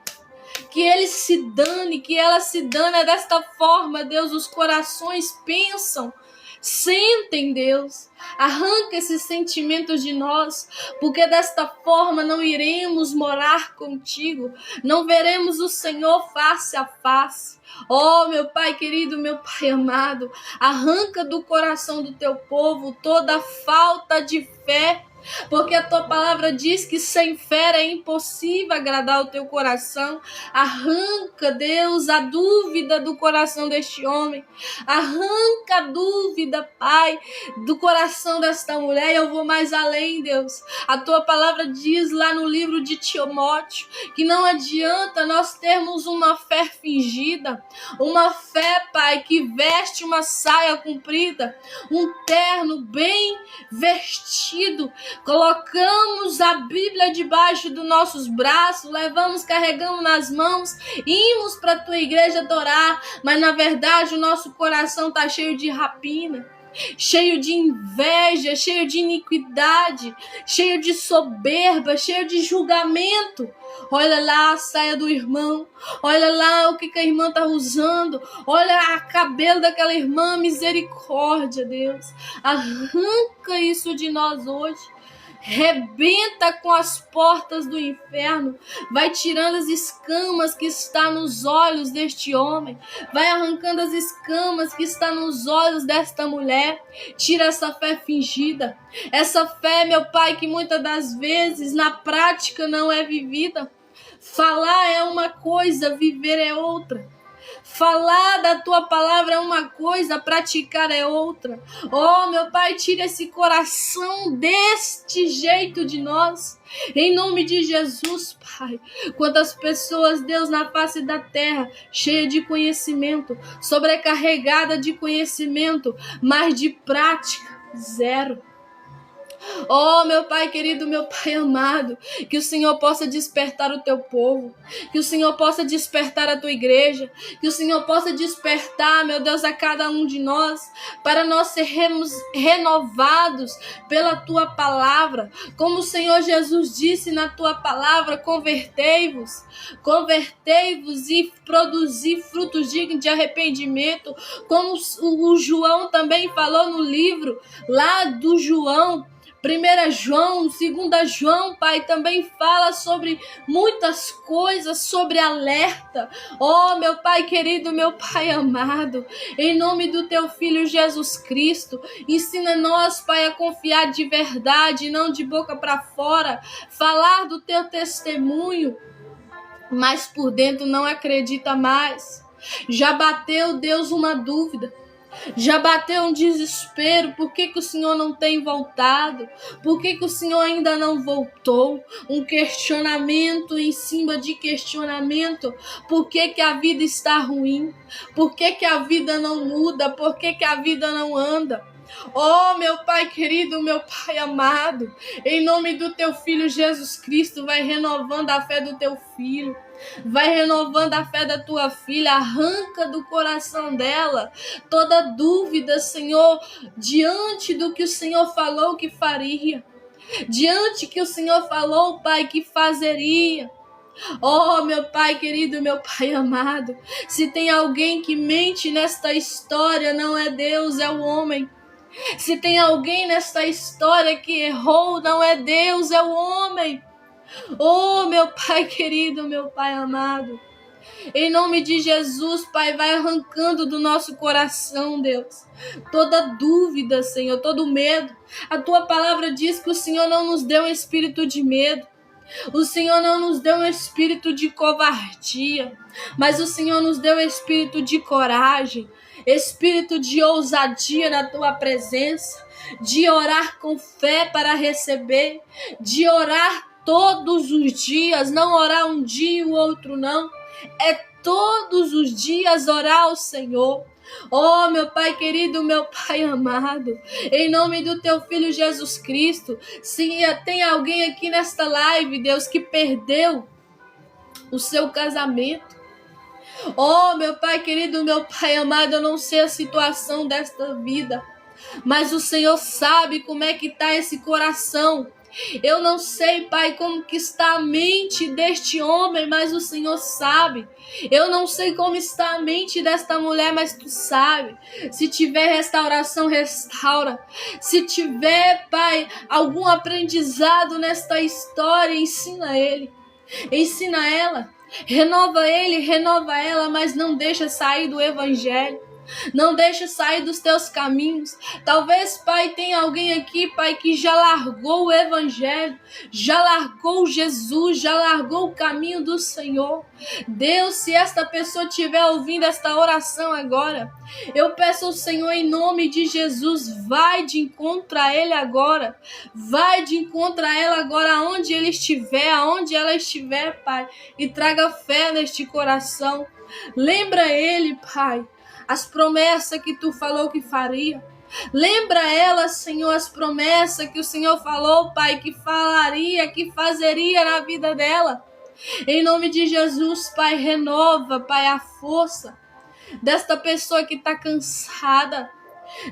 Que ele se dane, que ela se dane. É desta forma, Deus, os corações pensam, sentem, Deus. Arranca esses sentimentos de nós, porque desta forma não iremos morar contigo, não veremos o Senhor face a face. Oh, meu Pai querido, meu Pai amado, arranca do coração do teu povo toda falta de fé, porque a tua palavra diz que sem fé é impossível agradar o teu coração. Arranca, Deus, a dúvida do coração deste homem. Arranca a dúvida, Pai, do coração desta mulher. Eu vou mais além, Deus. A tua palavra diz lá no livro de Timóteo que não adianta nós termos uma fé fingida, uma fé, Pai, que veste uma saia comprida, um terno bem vestido. Colocamos a Bíblia debaixo dos nossos braços, levamos, carregamos nas mãos, ímos para a tua igreja adorar, mas na verdade o nosso coração está cheio de rapina, cheio de inveja, cheio de iniquidade, cheio de soberba, cheio de julgamento. Olha lá a saia do irmão, olha lá o que a irmã está usando, olha o cabelo daquela irmã, misericórdia, Deus. Arranca isso de nós hoje. Rebenta com as portas do inferno, vai tirando as escamas que está nos olhos deste homem, vai arrancando as escamas que está nos olhos desta mulher. Tira essa fé fingida, essa fé, meu Pai, que muitas das vezes na prática não é vivida. Falar é uma coisa, viver é outra. Falar da tua palavra é uma coisa, praticar é outra. Oh, meu Pai, tira esse coração deste jeito de nós. Em nome de Jesus, Pai. Quantas pessoas, Deus, na face da terra, cheia de conhecimento, sobrecarregada de conhecimento, mas de prática, zero. Oh, meu Pai querido, meu Pai amado, que o Senhor possa despertar o teu povo, que o Senhor possa despertar a tua igreja, que o Senhor possa despertar, meu Deus, a cada um de nós, para nós sermos renovados pela tua palavra. Como o Senhor Jesus disse na tua palavra, convertei-vos e produzi frutos dignos de arrependimento, como o João também falou no livro lá do João. 1 João, 2 João, Pai, também fala sobre muitas coisas, sobre alerta. Oh, meu Pai querido, meu Pai amado, em nome do teu Filho Jesus Cristo, ensina nós, Pai, a confiar de verdade, não de boca para fora, falar do teu testemunho, mas por dentro não acredita mais. Já bateu, Deus, uma dúvida. Já bateu um desespero, por que o Senhor não tem voltado? Por que o Senhor ainda não voltou? Um questionamento em cima de questionamento. Por que a vida está ruim? Por que a vida não muda? Por que a vida não anda? Oh, meu Pai querido, meu Pai amado, em nome do teu Filho Jesus Cristo, vai renovando a fé do teu filho. Vai renovando a fé da tua filha, arranca do coração dela toda dúvida, Senhor, diante do que o Senhor falou que faria, diante que o Senhor falou, Pai, que fazeria. Oh, meu Pai querido, meu Pai amado, se tem alguém que mente nesta história, não é Deus, é o homem. Se tem alguém nesta história que errou, não é Deus, é o homem. Oh, meu Pai querido, meu Pai amado, em nome de Jesus, Pai, vai arrancando do nosso coração, Deus, toda dúvida, Senhor, todo medo. A tua palavra diz que o Senhor não nos deu um espírito de medo, o Senhor não nos deu um espírito de covardia, mas o Senhor nos deu um espírito de coragem, espírito de ousadia na tua presença, de orar com fé para receber, de orar todos os dias, não orar um dia e o outro não, é todos os dias orar ao Senhor. Oh, meu Pai querido, meu Pai amado, em nome do teu Filho Jesus Cristo, se tem alguém aqui nesta live, Deus, que perdeu o seu casamento, oh, meu Pai querido, meu Pai amado, eu não sei a situação desta vida, mas o Senhor sabe como é que está esse coração. Eu não sei, Pai, como que está a mente deste homem, mas o Senhor sabe. Eu não sei como está a mente desta mulher, mas Tu sabe. Se tiver restauração, restaura. Se tiver, Pai, algum aprendizado nesta história, ensina ele. Ensina ela. Renova ele, renova ela, mas não deixa sair do Evangelho. Não deixa sair dos teus caminhos. Talvez, Pai, tenha alguém aqui, Pai, que já largou o Evangelho, já largou Jesus, já largou o caminho do Senhor. Deus, se esta pessoa estiver ouvindo esta oração agora, eu peço ao Senhor, em nome de Jesus, vai de encontro a ele agora. Vai de encontro a ela agora, aonde ele estiver, aonde ela estiver, Pai, e traga fé neste coração. Lembra ele, Pai, as promessas que Tu falou que faria. Lembra ela, Senhor, as promessas que o Senhor falou, Pai, que falaria, que fazeria na vida dela. Em nome de Jesus, Pai, renova, Pai, a força desta pessoa que está cansada,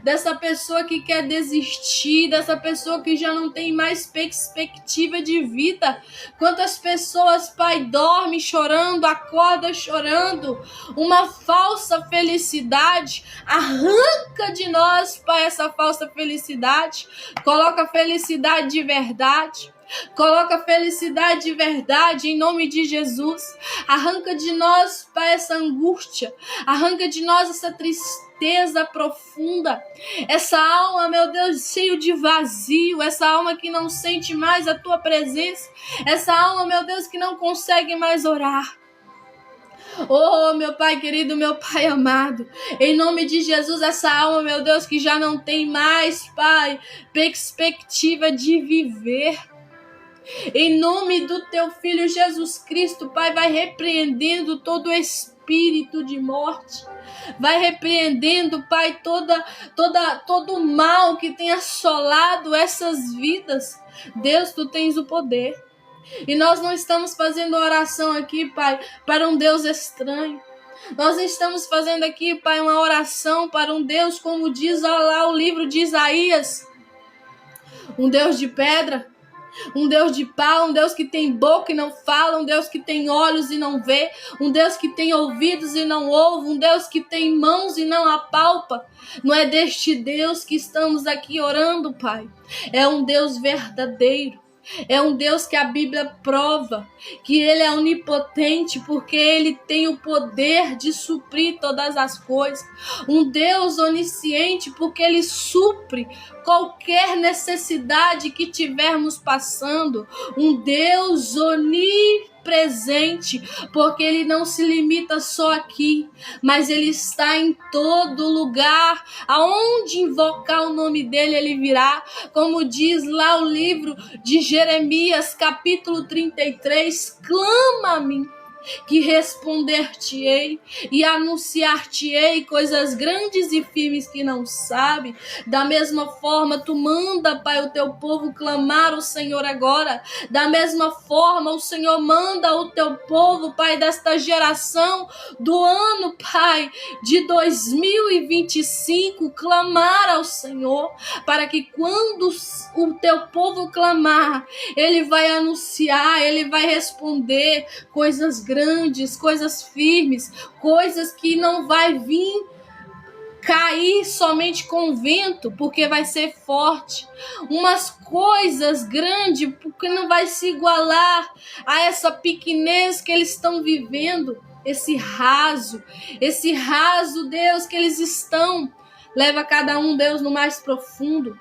dessa pessoa que quer desistir, dessa pessoa que já não tem mais perspectiva de vida. Quantas pessoas, Pai, dormem chorando, acordam chorando, uma falsa felicidade. Arranca de nós, Pai, essa falsa felicidade. Coloca felicidade de verdade. Coloca felicidade de verdade em nome de Jesus. Arranca de nós, Pai, essa angústia. Arranca de nós essa tristeza profunda. Essa alma, meu Deus, cheio de vazio. Essa alma que não sente mais a Tua presença. Essa alma, meu Deus, que não consegue mais orar. Oh, meu Pai querido, meu Pai amado, em nome de Jesus, essa alma, meu Deus, que já não tem mais, Pai, perspectiva de viver. Em nome do Teu Filho Jesus Cristo, Pai, vai repreendendo todo o espírito espírito de morte. Vai repreendendo, Pai, todo o mal que tem assolado essas vidas. Deus, Tu tens o poder. E nós não estamos fazendo oração aqui, Pai, para um Deus estranho. Nós estamos fazendo aqui, Pai, uma oração para um Deus, como diz lá o livro de Isaías, um Deus de pedra, um Deus de pau, um Deus que tem boca e não fala, um Deus que tem olhos e não vê, um Deus que tem ouvidos e não ouve, um Deus que tem mãos e não apalpa. Não é deste Deus que estamos aqui orando, Pai. É um Deus verdadeiro. É um Deus que a Bíblia prova que Ele é onipotente, porque Ele tem o poder de suprir todas as coisas. Um Deus onisciente, porque Ele supre qualquer necessidade que tivermos passando. Um Deus onipresente, porque Ele não se limita só aqui, mas Ele está em todo lugar. Aonde invocar o nome dEle, Ele virá. Como diz lá o livro de Jeremias, capítulo 33, clama a mim, que responder-te-ei e anunciar-te-ei coisas grandes e firmes que não sabe. Da mesma forma, Tu manda, Pai, o Teu povo clamar o Senhor agora. Da mesma forma, o Senhor manda o Teu povo, Pai, desta geração do ano, Pai, de 2025, clamar ao Senhor, para que quando o Teu povo clamar, Ele vai anunciar, Ele vai responder coisas grandes, coisas firmes, coisas que não vai vir cair somente com o vento, porque vai ser forte. Umas coisas grandes, porque não vai se igualar a essa pequenez que eles estão vivendo, esse raso, Deus, que eles estão. Leva cada um, Deus, no mais profundo.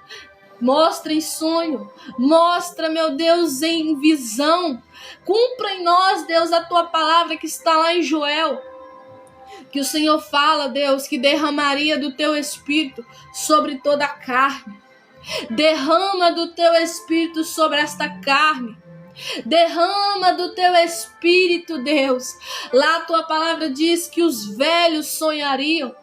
Mostra em sonho, mostra, meu Deus, em visão. Cumpra em nós, Deus, a Tua palavra que está lá em Joel. Que o Senhor fala, Deus, que derramaria do Teu Espírito sobre toda a carne. Derrama do Teu Espírito sobre esta carne. Derrama do Teu Espírito, Deus. Lá a Tua palavra diz que os velhos sonhariam.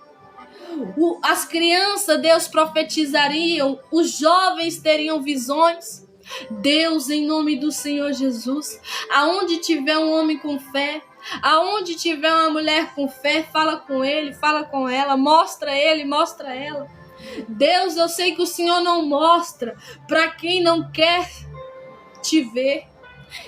As crianças, Deus, profetizariam, os jovens teriam visões. Deus, em nome do Senhor Jesus, aonde tiver um homem com fé, aonde tiver uma mulher com fé, fala com ele, fala com ela, mostra ele, mostra ela. Deus, eu sei que o Senhor não mostra para quem não quer te ver.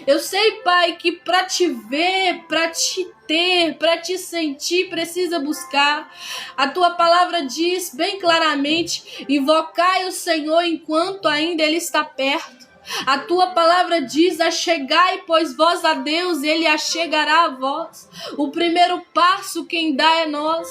Eu sei, Pai, que para te ver, para te ter, para te sentir, precisa buscar. A Tua palavra diz bem claramente: invocai o Senhor enquanto ainda Ele está perto. A Tua palavra diz: achegai, pois vós a Deus, Ele achegará a vós. O primeiro passo quem dá é nós.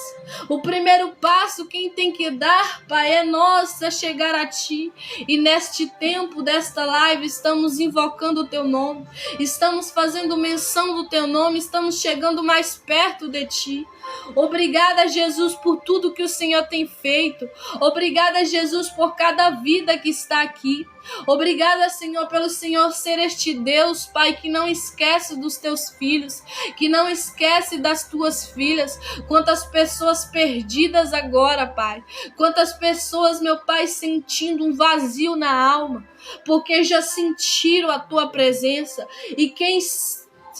O primeiro passo quem tem que dar, Pai, é nós, a chegar a Ti. E neste tempo desta live estamos invocando o Teu nome, estamos fazendo menção do Teu nome, estamos chegando mais perto de Ti. Obrigada, Jesus, por tudo que o Senhor tem feito. Obrigada, Jesus, por cada vida que está aqui. Obrigada, Senhor, pelo Senhor ser este Deus, Pai, que não esquece dos Teus filhos, que não esquece das Tuas filhas. Quantas pessoas perdidas agora, Pai. Quantas pessoas, meu Pai, sentindo um vazio na alma, porque já sentiram a Tua presença. E quem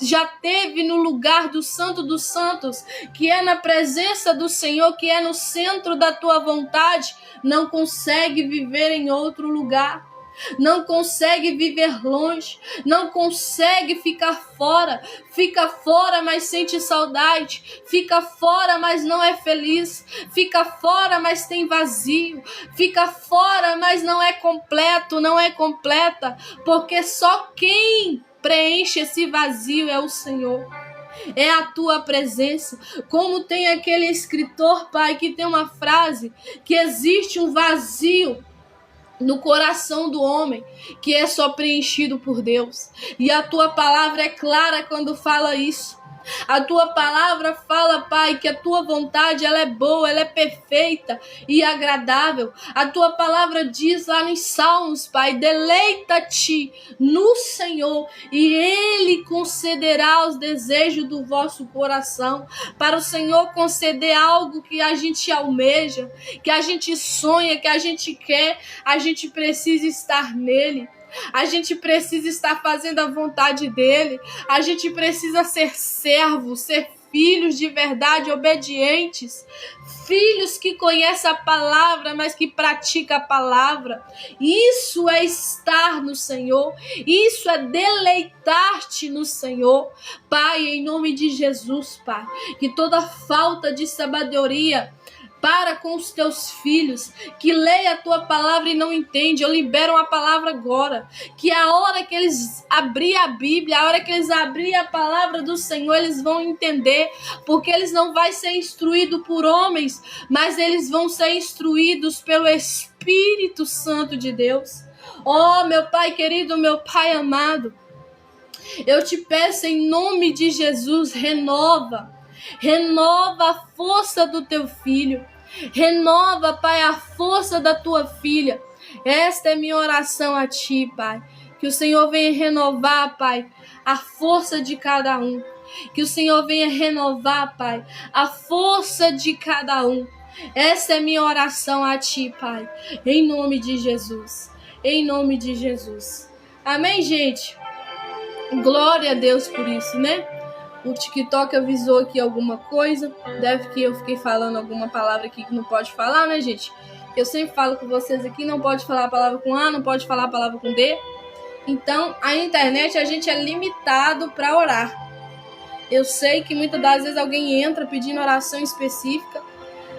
já teve no lugar do Santo dos Santos, que é na presença do Senhor, que é no centro da Tua vontade, não consegue viver em outro lugar. Não consegue viver longe, não consegue ficar fora. Fica fora, mas sente saudade. Fica fora, mas não é feliz. Fica fora, mas tem vazio. Fica fora, mas não é completo, não é completa, porque só quem preenche esse vazio é o Senhor. É a Tua presença. Como tem aquele escritor, Pai, que tem uma frase, que existe um vazio no coração do homem, que é só preenchido por Deus. E a Tua palavra é clara quando fala isso. A tua palavra fala, Pai, que a tua vontade ela é boa, ela é perfeita e agradável. A tua palavra diz lá nos Salmos, Pai, deleita-te no Senhor e Ele concederá os desejos do vosso coração. Para o Senhor conceder algo que a gente almeja, que a gente sonha, que a gente quer, a gente precisa estar nele. A gente precisa estar fazendo a vontade dele. A gente precisa ser servos, ser filhos de verdade, obedientes. Filhos que conhecem a palavra, mas que praticam a palavra. Isso é estar no Senhor. Isso é deleitar-te no Senhor. Pai, em nome de Jesus, Pai, que toda falta de sabedoria para com os teus filhos, que leia a tua palavra e não entende, eu libero uma palavra agora, que a hora que eles abrir a Bíblia, a hora que eles abrir a palavra do Senhor, eles vão entender, porque eles não vão ser instruídos por homens, mas eles vão ser instruídos pelo Espírito Santo de Deus. Oh, meu Pai querido, meu Pai amado, eu te peço em nome de Jesus, renova a força do teu filho. Renova, Pai, a força da tua filha. Esta é minha oração a ti, Pai. Que o Senhor venha renovar, Pai, a força de cada um. Que o Senhor venha renovar, Pai, a força de cada um. Essa é minha oração a ti, Pai. Em nome de Jesus. Em nome de Jesus. Amém, gente? Glória a Deus por isso, né? O TikTok avisou aqui alguma coisa. Deve que eu fiquei falando alguma palavra aqui que não pode falar, né, gente? Eu sempre falo com vocês aqui, não pode falar a palavra com A, não pode falar a palavra com D. Então, a internet, a gente é limitado para orar. Eu sei que muitas das vezes alguém entra pedindo oração específica,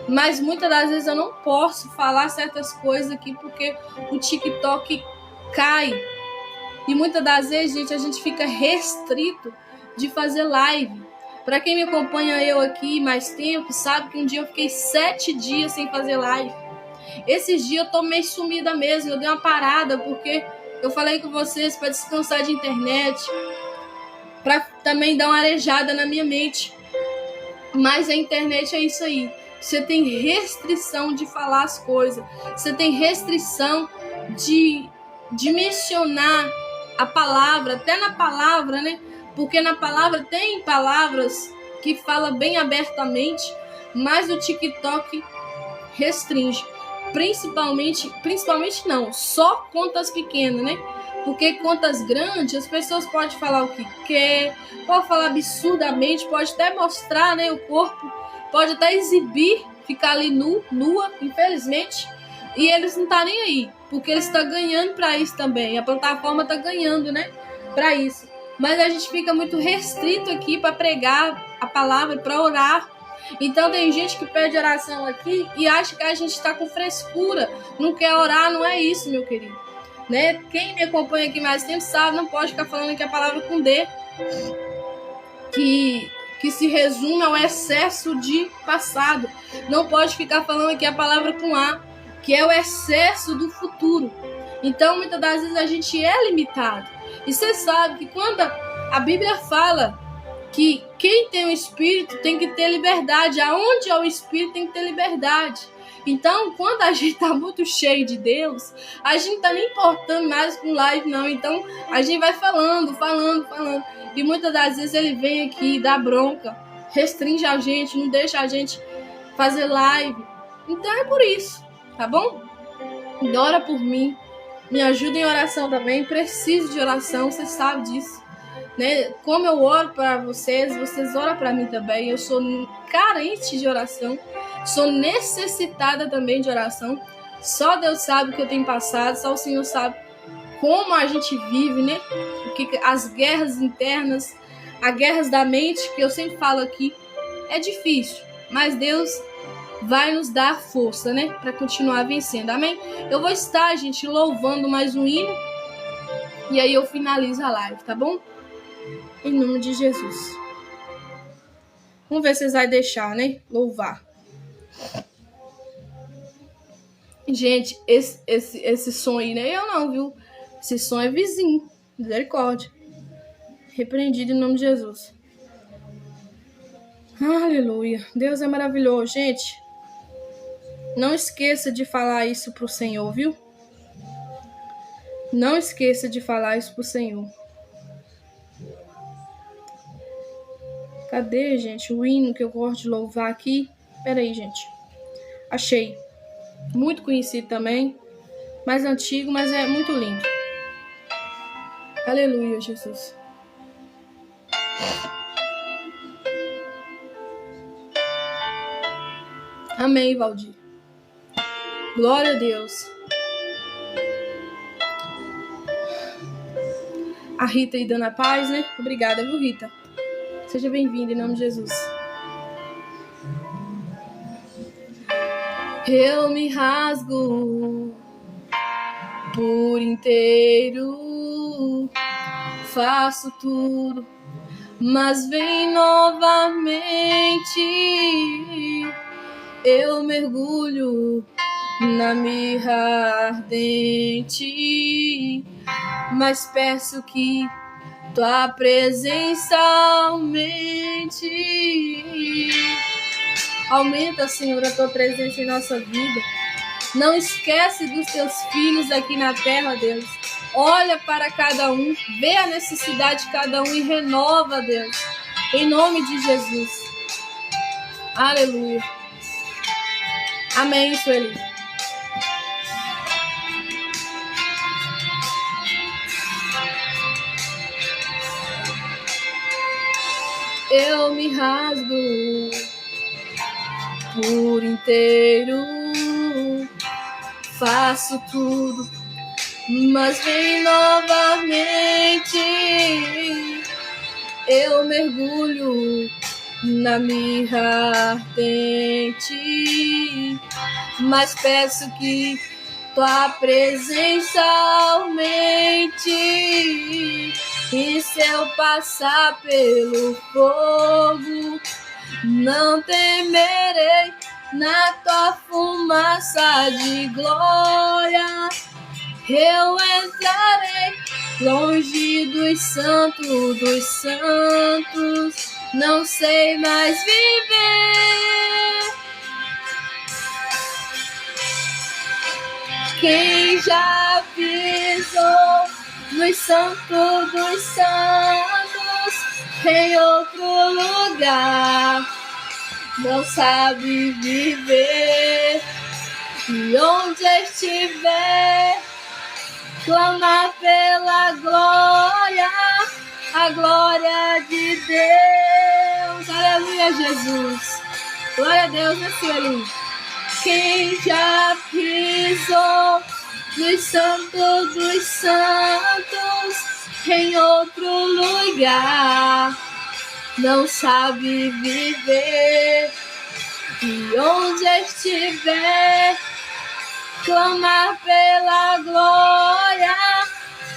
mas muitas das vezes eu não posso falar certas coisas aqui porque o TikTok cai. E muitas das vezes, gente, a gente fica restrito de fazer live. Para quem me acompanha eu aqui mais tempo, sabe que um dia eu fiquei 7 dias sem fazer live. Esses dias eu tô meio sumida mesmo, eu dei uma parada porque eu falei com vocês para descansar de internet, para também dar uma arejada na minha mente. Mas a internet é isso aí. Você tem restrição de falar as coisas. Você tem restrição de mencionar a palavra, até na palavra, né? Porque na palavra tem palavras que falam bem abertamente, mas o TikTok restringe. Principalmente não, só contas pequenas, né? Porque contas grandes, as pessoas podem falar o que quer, pode falar absurdamente, pode até mostrar, né, o corpo, pode até exibir, ficar ali nua, infelizmente, e eles não estão nem aí, porque eles estão ganhando para isso também, a plataforma está ganhando, né, para isso. Mas a gente fica muito restrito aqui para pregar a palavra, para orar. Então tem gente que pede oração aqui e acha que a gente está com frescura, não quer orar, não é isso, meu querido. Né? Quem me acompanha aqui mais tempo sabe, não pode ficar falando que a palavra com D, que se resume ao excesso de passado. Não pode ficar falando que a palavra com A, que é o excesso do futuro. Então muitas das vezes a gente é limitado. E você sabe que quando a Bíblia fala que quem tem o Espírito tem que ter liberdade, aonde é o Espírito tem que ter liberdade. Então, quando a gente tá muito cheio de Deus, a gente tá nem importando mais com live, não. Então, a gente vai falando. E muitas das vezes ele vem aqui, dá bronca, restringe a gente, não deixa a gente fazer live. Então, é por isso, tá bom? Ora por mim. Me ajuda em oração também. Preciso de oração, vocês sabem disso. Né? Como eu oro para vocês, vocês oram para mim também. Eu sou carente de oração. Sou necessitada também de oração. Só Deus sabe o que eu tenho passado. Só o Senhor sabe como a gente vive, né? Porque as guerras internas, as guerras da mente, que eu sempre falo aqui, é difícil. Mas Deus vai nos dar força, né? Para continuar vencendo. Amém? Eu vou estar, gente, louvando mais um hino. E aí eu finalizo a live, tá bom? Em nome de Jesus. Vamos ver se vocês vão deixar, né? Louvar. Gente, esse som aí não é eu não, viu? Esse som é vizinho. Misericórdia. Repreendido em nome de Jesus. Aleluia. Deus é maravilhoso, gente. Não esqueça de falar isso pro Senhor, viu? Não esqueça de falar isso pro Senhor. Cadê, gente, o hino que eu gosto de louvar aqui? Pera aí, gente. Achei. Muito conhecido também. Mais antigo, mas é muito lindo. Aleluia, Jesus. Amém, Valdir. Glória a Deus. A Rita aí dando a paz, né? Obrigada, viu, Rita? Seja bem-vinda em nome de Jesus. Eu me rasgo por inteiro, faço tudo, mas vem novamente. Eu mergulho na mirra ardente, mas peço que tua presença aumente. Aumenta, Senhor, a tua presença em nossa vida. Não esquece dos teus filhos aqui na terra, Deus. Olha para cada um, vê a necessidade de cada um e renova, Deus. Em nome de Jesus. Aleluia. Amém, Sueli. Eu me rasgo por inteiro, faço tudo, mas vem novamente. Eu mergulho na mirra ardente, mas peço que tua presença aumente. E se eu passar pelo fogo, não temerei, na tua fumaça de glória eu entrarei. Longe dos santos, não sei mais viver. Quem já pisou nos santos dos santos em outro lugar não sabe viver. E onde estiver, clama pela glória, a glória de Deus. Aleluia, Jesus. Glória a Deus, né, Senhor? Quem já pisou nos santos dos santos em outro lugar não sabe viver. E onde estiver, clamar pela glória,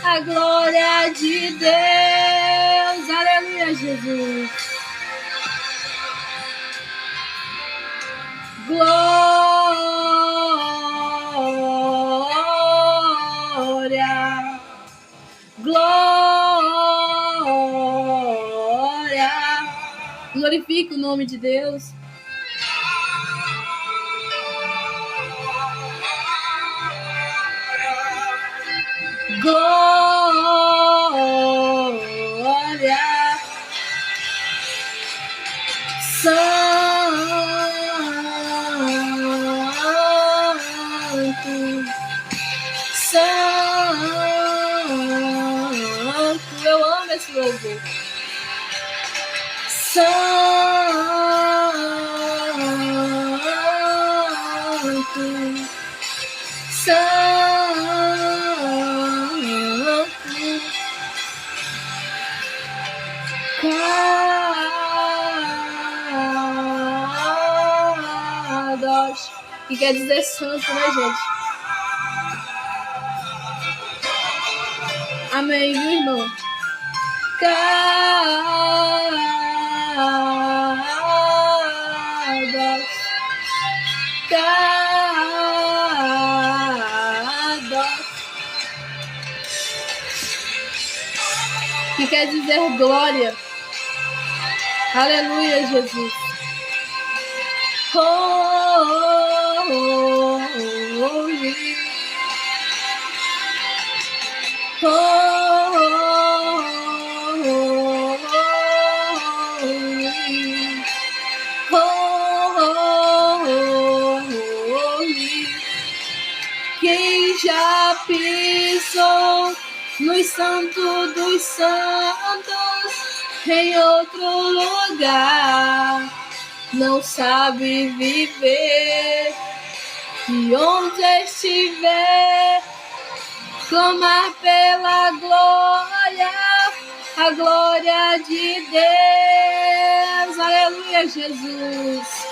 a glória de Deus. Aleluia, Jesus. Glória, glória. Glorifica o nome de Deus. Glória, santo, eu amo esse louvor. Santo, Kadosh, que quer dizer santo, né, gente? Amém, viu, irmão? Kadosh, Kadosh, que quer dizer glória. Aleluia, Jesus. holy, holy. Quem já pisou no Santo dos Santos em outro lugar não sabe viver, e onde estiver clamar pela glória, a glória de Deus. Aleluia, Jesus.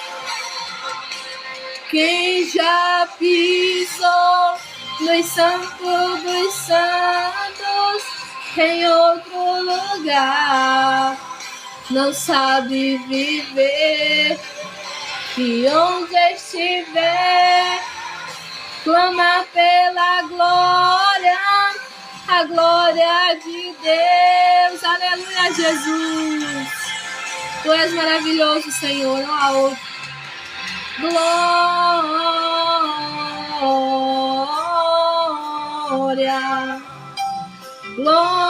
Quem já pisou no Santo dos Santos em outro lugar não sabe viver, e onde estiver clama pela glória, a glória de Deus. Aleluia, Jesus. Tu és maravilhoso, Senhor, não há outro. Glória, glória,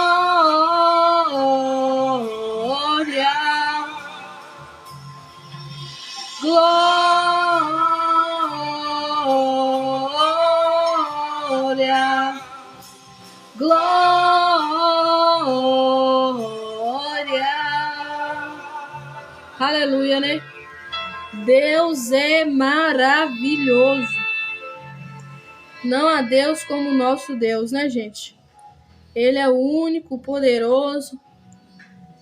glória, glória. Aleluia, né? Deus é maravilhoso. Não há Deus como o nosso Deus, né, gente? Ele é o único, poderoso.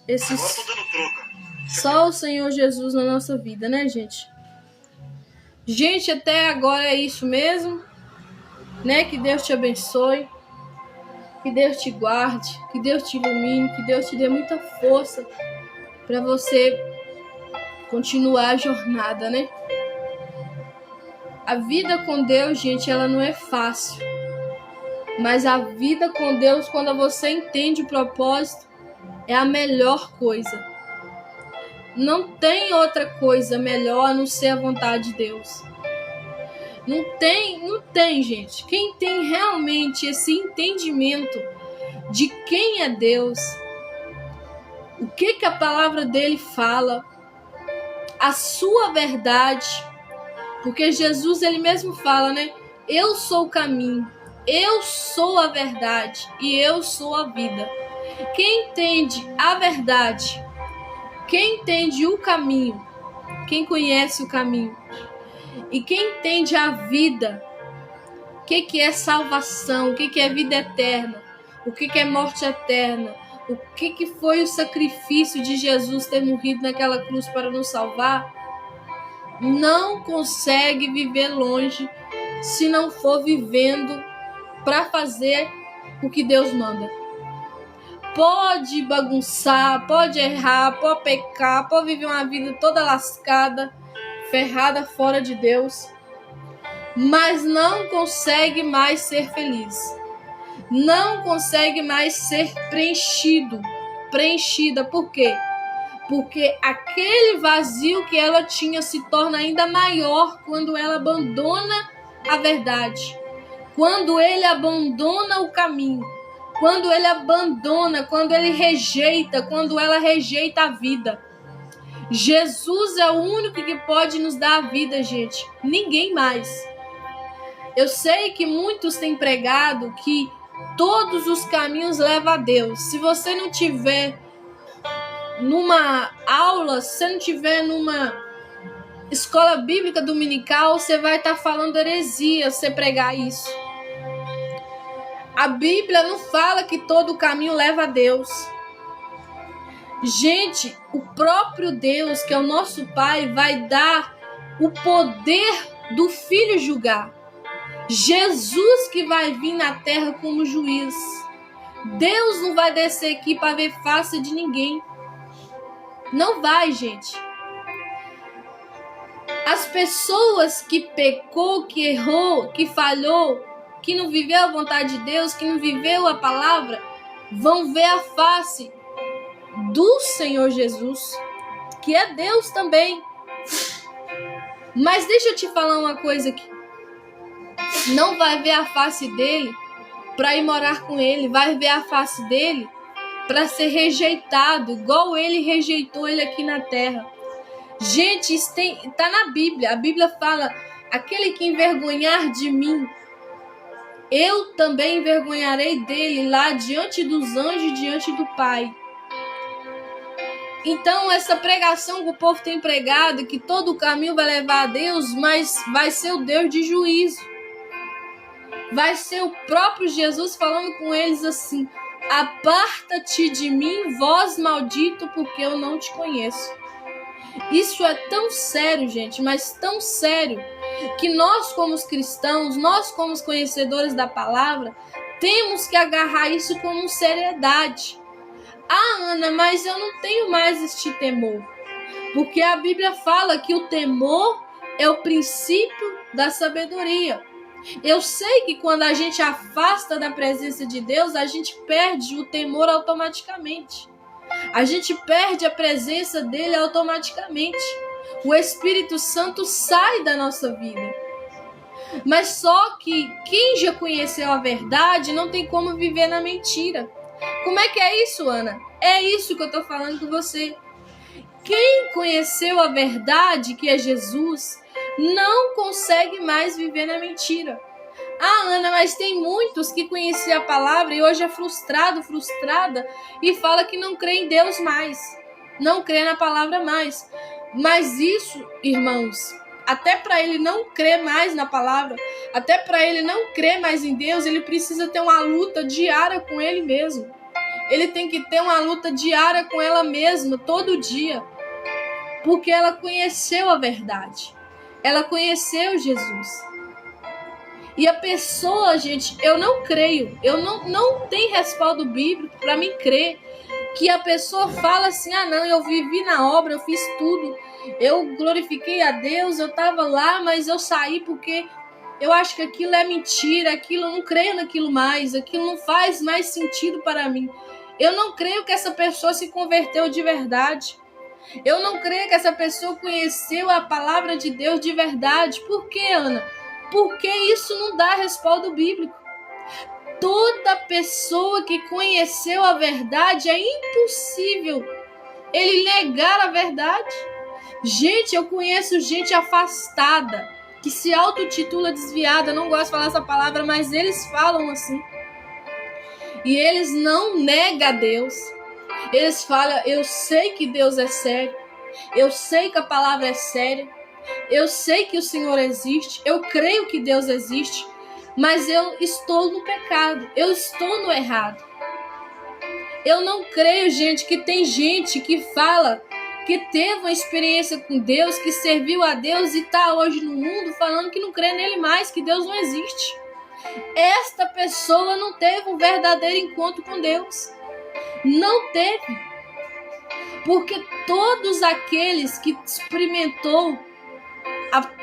Agora tô dando troca. Só o Senhor Jesus na nossa vida, né, gente? Gente, até agora é isso mesmo, né? Que Deus te abençoe, que Deus te guarde, que Deus te ilumine, que Deus te dê muita força para você continuar a jornada, né? A vida com Deus, gente, ela não é fácil. Mas a vida com Deus, quando você entende o propósito, é a melhor coisa. Não tem outra coisa melhor a não ser a vontade de Deus. Não tem, gente. Quem tem realmente esse entendimento de quem é Deus, o que a palavra dele fala, a sua verdade, porque Jesus, ele mesmo fala, né? Eu sou o caminho, eu sou a verdade e eu sou a vida. Quem entende a verdade, quem entende o caminho, quem conhece o caminho, e quem entende a vida, o que é salvação, o que é vida eterna, o que é morte eterna, o que foi o sacrifício de Jesus ter morrido naquela cruz para nos salvar, não consegue viver longe se não for vivendo para fazer o que Deus manda. Pode bagunçar, pode errar, pode pecar, pode viver uma vida toda lascada, ferrada fora de Deus, mas não consegue mais ser feliz. Não consegue mais ser preenchida. Por quê? Porque aquele vazio que ela tinha se torna ainda maior quando ela abandona a verdade, quando ele abandona o caminho, quando ele abandona, quando ele rejeita, quando ela rejeita a vida. Jesus é o único que pode nos dar a vida, gente. Ninguém mais. Eu sei que muitos têm pregado que todos os caminhos levam a Deus. Se você não tiver numa aula, se você não tiver numa escola bíblica dominical, você vai estar falando heresia se você pregar isso. A Bíblia não fala que todo caminho leva a Deus. Gente, o próprio Deus, que é o nosso Pai, vai dar o poder do Filho julgar. Jesus que vai vir na terra como juiz. Deus não vai descer aqui para ver face de ninguém. Não vai, gente. As pessoas que pecou, que errou, que falhou, que não viveu a vontade de Deus, que não viveu a palavra, vão ver a face do Senhor Jesus, que é Deus também. Mas deixa eu te falar uma coisa aqui. Não vai ver a face dele para ir morar com ele. Vai ver a face dele para ser rejeitado, igual ele rejeitou ele aqui na terra. Gente, isso tá na Bíblia. A Bíblia fala: aquele que envergonhar de mim, eu também envergonharei dele lá diante dos anjos, diante do Pai. Então, essa pregação que o povo tem pregado, que todo o caminho vai levar a Deus, mas vai ser o Deus de juízo. Vai ser o próprio Jesus falando com eles assim: aparta-te de mim, vós maldito, porque eu não te conheço. Isso é tão sério, gente, mas tão sério, que nós como os cristãos, nós como os conhecedores da palavra, temos que agarrar isso com seriedade. Ah, Ana, mas eu não tenho mais este temor. Porque a Bíblia fala que o temor é o princípio da sabedoria. Eu sei que quando a gente afasta da presença de Deus, a gente perde o temor automaticamente. A gente perde a presença dele automaticamente. O Espírito Santo sai da nossa vida. Mas só que quem já conheceu a verdade não tem como viver na mentira. Como é que é isso, Ana? É isso que eu estou falando com você. Quem conheceu a verdade, que é Jesus, não consegue mais viver na mentira. Ah, Ana, mas tem muitos que conheciam a palavra e hoje é frustrado, frustrada, e fala que não crê em Deus mais, não crê na palavra mais. Mas isso, irmãos, até para ele não crer mais na palavra, até para ele não crer mais em Deus, ele precisa ter uma luta diária com ele mesmo. Ele tem que ter uma luta diária com ela mesma, todo dia. Porque ela conheceu a verdade. Ela conheceu Jesus. E a pessoa, gente, eu não creio. Eu não tenho respaldo bíblico para mim crer que a pessoa fala assim: ah, não, eu vivi na obra, eu fiz tudo. Eu glorifiquei a Deus, eu estava lá, mas eu saí porque eu acho que aquilo é mentira, aquilo eu não creio naquilo mais, aquilo não faz mais sentido para mim. Eu não creio que essa pessoa se converteu de verdade. Eu não creio que essa pessoa conheceu a palavra de Deus de verdade. Por quê, Ana? Porque isso não dá respaldo bíblico. Toda pessoa que conheceu a verdade, é impossível ele negar a verdade. Gente, eu conheço gente afastada, que se autotitula desviada, não gosto de falar essa palavra, mas eles falam assim. E eles não negam a Deus. Eles falam: eu sei que Deus é sério, eu sei que a palavra é séria, eu sei que o Senhor existe, eu creio que Deus existe, mas eu estou no pecado, eu estou no errado. Eu não creio, gente, que tem gente que fala que teve uma experiência com Deus, que serviu a Deus e está hoje no mundo falando que não crê nele mais, que Deus não existe. Esta pessoa não teve um verdadeiro encontro com Deus. Não teve. Porque todos aqueles que experimentou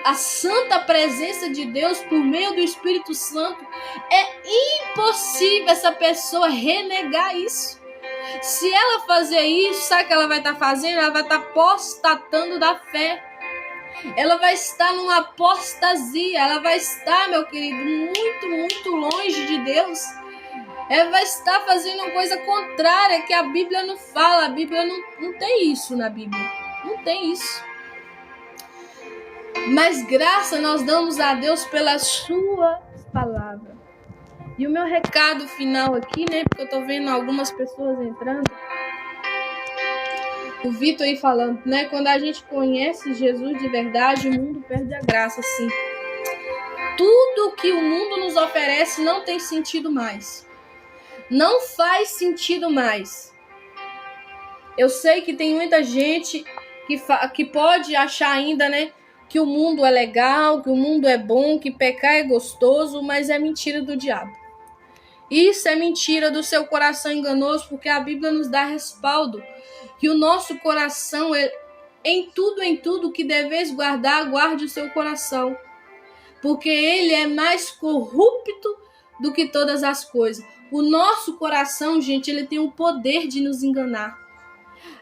a santa presença de Deus por meio do Espírito Santo, é impossível essa pessoa renegar isso. Se ela fazer isso, sabe o que ela vai estar fazendo? Ela vai estar apostatando da fé. Ela vai estar numa apostasia. Ela vai estar, meu querido, muito, muito longe de Deus. Ela vai estar fazendo uma coisa contrária que a Bíblia não fala. A Bíblia não tem isso na Bíblia. Não tem isso. Mas graça nós damos a Deus pela sua palavra. E o meu recado final aqui, né? Porque eu tô vendo algumas pessoas entrando. O Vitor aí falando, né? Quando a gente conhece Jesus de verdade, o mundo perde a graça, sim. Tudo que o mundo nos oferece não tem sentido mais. Não faz sentido mais. Eu sei que tem muita gente que pode achar ainda, né? Que o mundo é legal, que o mundo é bom, que pecar é gostoso, mas é mentira do diabo. Isso é mentira do seu coração enganoso, porque a Bíblia nos dá respaldo que o nosso coração, em tudo que deveis guardar, guarde o seu coração, porque ele é mais corrupto do que todas as coisas. O nosso coração, gente, ele tem o poder de nos enganar.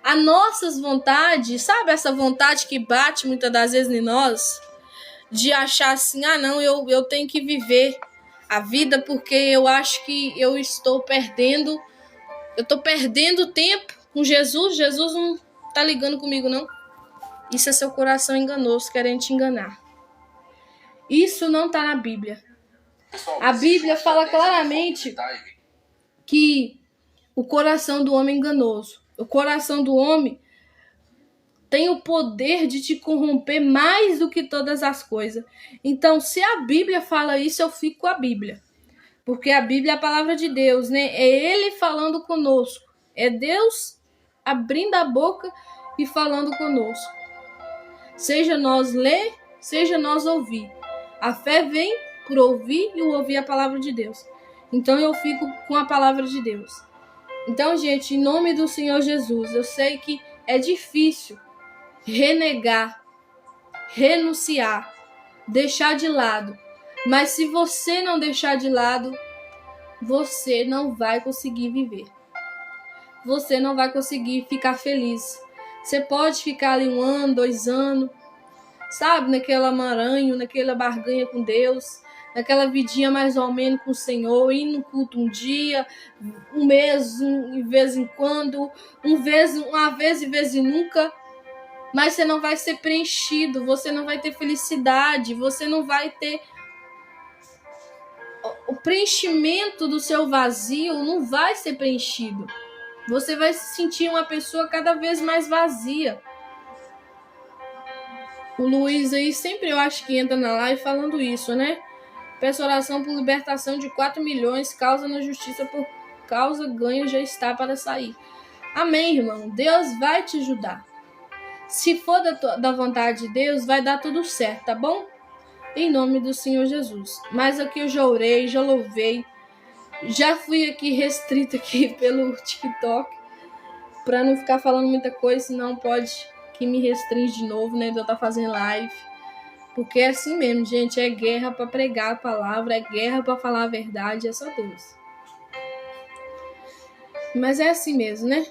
As nossas vontades, sabe essa vontade que bate muitas das vezes em nós? de achar assim, não, eu tenho que viver a vida porque eu acho que eu estou perdendo tempo com Jesus. Jesus não tá ligando comigo, não. Isso é seu coração enganoso, querendo te enganar. Isso não tá na Bíblia. A Bíblia fala claramente que o coração do homem é enganoso. O coração do homem tem o poder de te corromper mais do que todas as coisas. Então, se a Bíblia fala isso, eu fico com a Bíblia. Porque a Bíblia é a palavra de Deus, né? É Ele falando conosco. É Deus abrindo a boca e falando conosco. Seja nós ler, seja nós ouvir. A fé vem por ouvir e o ouvir a palavra de Deus. Então eu fico com a palavra de Deus. Então, gente, em nome do Senhor Jesus, eu sei que é difícil renegar, renunciar, deixar de lado. Mas se você não deixar de lado, você não vai conseguir viver. Você não vai conseguir ficar feliz. Você pode ficar ali 1 ano, 2 anos, sabe, naquela maranho, naquela barganha com Deus, naquela vidinha mais ou menos com o Senhor, ir no culto um dia, um mês, de vez em quando, uma vez e vez e nunca, mas você não vai ser preenchido, você não vai ter felicidade, você não vai ter o preenchimento do seu vazio, não vai ser preenchido. Você vai se sentir uma pessoa cada vez mais vazia. O Luiz aí sempre eu acho que entra na live falando isso, né? Peço oração por libertação de 4 milhões, causa na justiça por causa, ganho já está para sair. Amém, irmão. Deus vai te ajudar. Se for da vontade de Deus, vai dar tudo certo, tá bom? Em nome do Senhor Jesus. Mas aqui eu já orei, já louvei. Já fui aqui restrita aqui pelo TikTok. Pra não ficar falando muita coisa, senão pode que me restringe de novo, né? De eu estar fazendo live. Porque é assim mesmo, gente. É guerra pra pregar a palavra. É guerra pra falar a verdade. É só Deus. Mas é assim mesmo, né?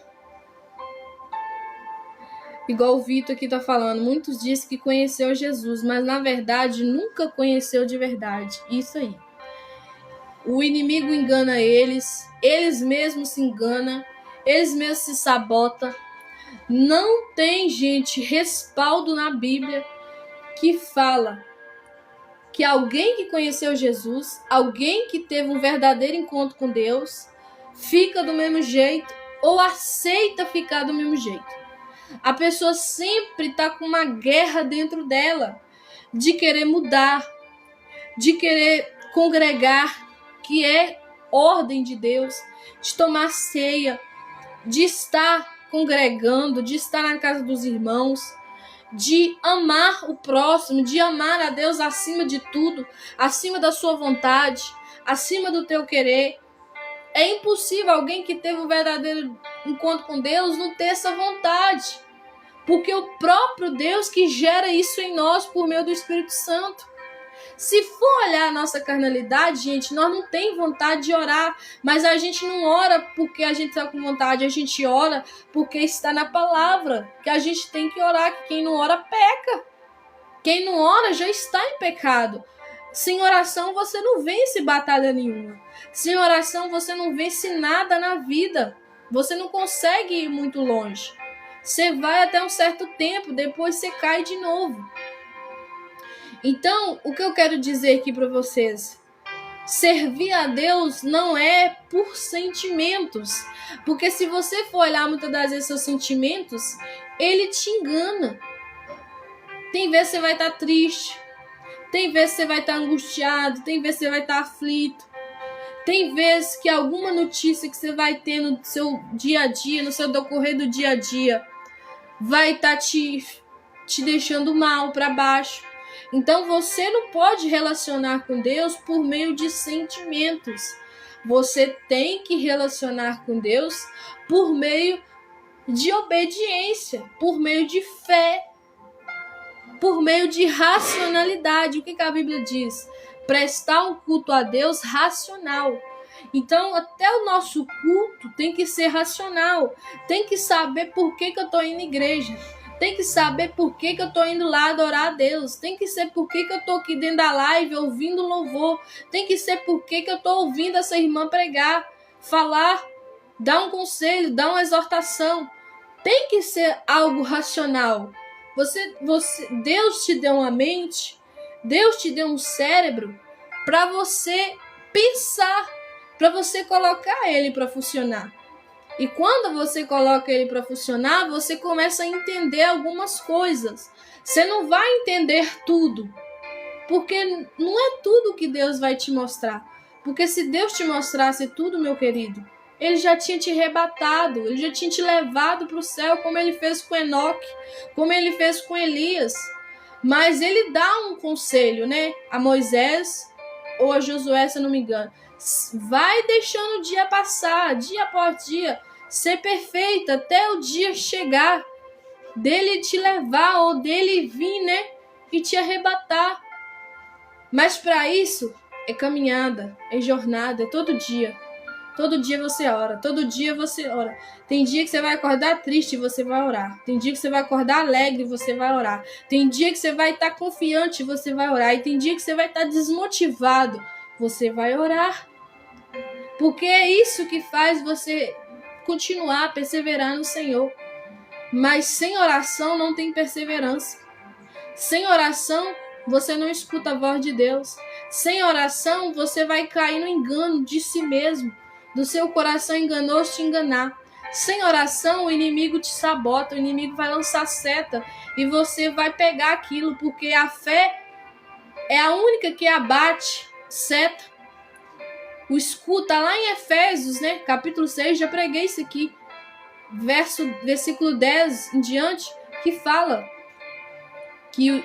Igual o Vitor aqui tá falando. Muitos dizem que conheceu Jesus. Mas na verdade nunca conheceu de verdade. Isso aí. O inimigo engana eles. Eles mesmos se enganam. Eles mesmos se sabotam. Não tem, gente, respaldo na Bíblia que fala que alguém que conheceu Jesus, alguém que teve um verdadeiro encontro com Deus, fica do mesmo jeito ou aceita ficar do mesmo jeito. A pessoa sempre está com uma guerra dentro dela de querer mudar, de querer congregar, que é ordem de Deus, de tomar ceia, de estar congregando, de estar na casa dos irmãos, de amar o próximo, de amar a Deus acima de tudo, acima da sua vontade, acima do teu querer. É impossível alguém que teve um verdadeiro encontro com Deus não ter essa vontade, porque o próprio Deus que gera isso em nós por meio do Espírito Santo. Se for olhar a nossa carnalidade, gente, nós não tem vontade de orar, mas a gente não ora porque a gente está com vontade, a gente ora porque está na palavra, que a gente tem que orar, que quem não ora peca. Quem não ora já está em pecado. Sem oração você não vence batalha nenhuma. Sem oração você não vence nada na vida. Você não consegue ir muito longe. Você vai até um certo tempo, depois você cai de novo. Então, o que eu quero dizer aqui para vocês? Servir a Deus não é por sentimentos. Porque se você for olhar muitas das vezes seus sentimentos, ele te engana. Tem vezes que você vai estar triste. Tem vezes que você vai estar angustiado. Tem vezes que você vai estar aflito. Tem vezes que alguma notícia que você vai ter no seu dia a dia, no seu decorrer do dia a dia, vai estar te deixando mal, para baixo. Então você não pode relacionar com Deus por meio de sentimentos. Você tem que relacionar com Deus por meio de obediência, por meio de fé, por meio de racionalidade. O que a Bíblia diz? Prestar um culto a Deus racional. Então até o nosso culto tem que ser racional. Tem que saber por que eu estou indo à igreja. Tem que saber por que eu tô indo lá adorar a Deus. Tem que ser por que eu tô aqui dentro da live ouvindo louvor. Tem que ser por que eu tô ouvindo essa irmã pregar, falar, dar um conselho, dar uma exortação. Tem que ser algo racional. Deus te deu uma mente, Deus te deu um cérebro para você pensar, para você colocar ele para funcionar. E quando você coloca ele para funcionar, você começa a entender algumas coisas. Você não vai entender tudo, porque não é tudo que Deus vai te mostrar. Porque se Deus te mostrasse tudo, meu querido, ele já tinha te arrebatado, ele já tinha te levado para o céu, como ele fez com Enoque, como ele fez com Elias. Mas ele dá um conselho, né, a Moisés ou a Josué, se eu não me engano. Vai deixando o dia passar, dia após dia, ser perfeito até o dia chegar dele te levar ou dele vir, né, e te arrebatar. Mas para isso é caminhada, é jornada, é todo dia. Todo dia você ora, todo dia você ora. Tem dia que você vai acordar triste e você vai orar. Tem dia que você vai acordar alegre e você vai orar. Tem dia que você vai estar confiante e você vai orar. E tem dia que você vai estar desmotivado, você vai orar. Porque é isso que faz você continuar a perseverar no Senhor. Mas sem oração não tem perseverança. Sem oração você não escuta a voz de Deus. Sem oração você vai cair no engano de si mesmo. Do seu coração enganoso te enganar. Sem oração o inimigo te sabota, o inimigo vai lançar seta e você vai pegar aquilo, porque a fé é a única que abate seta. O escudo tá lá em Efésios, né? Capítulo 6, já preguei isso aqui. Versículo 10 em diante, que fala que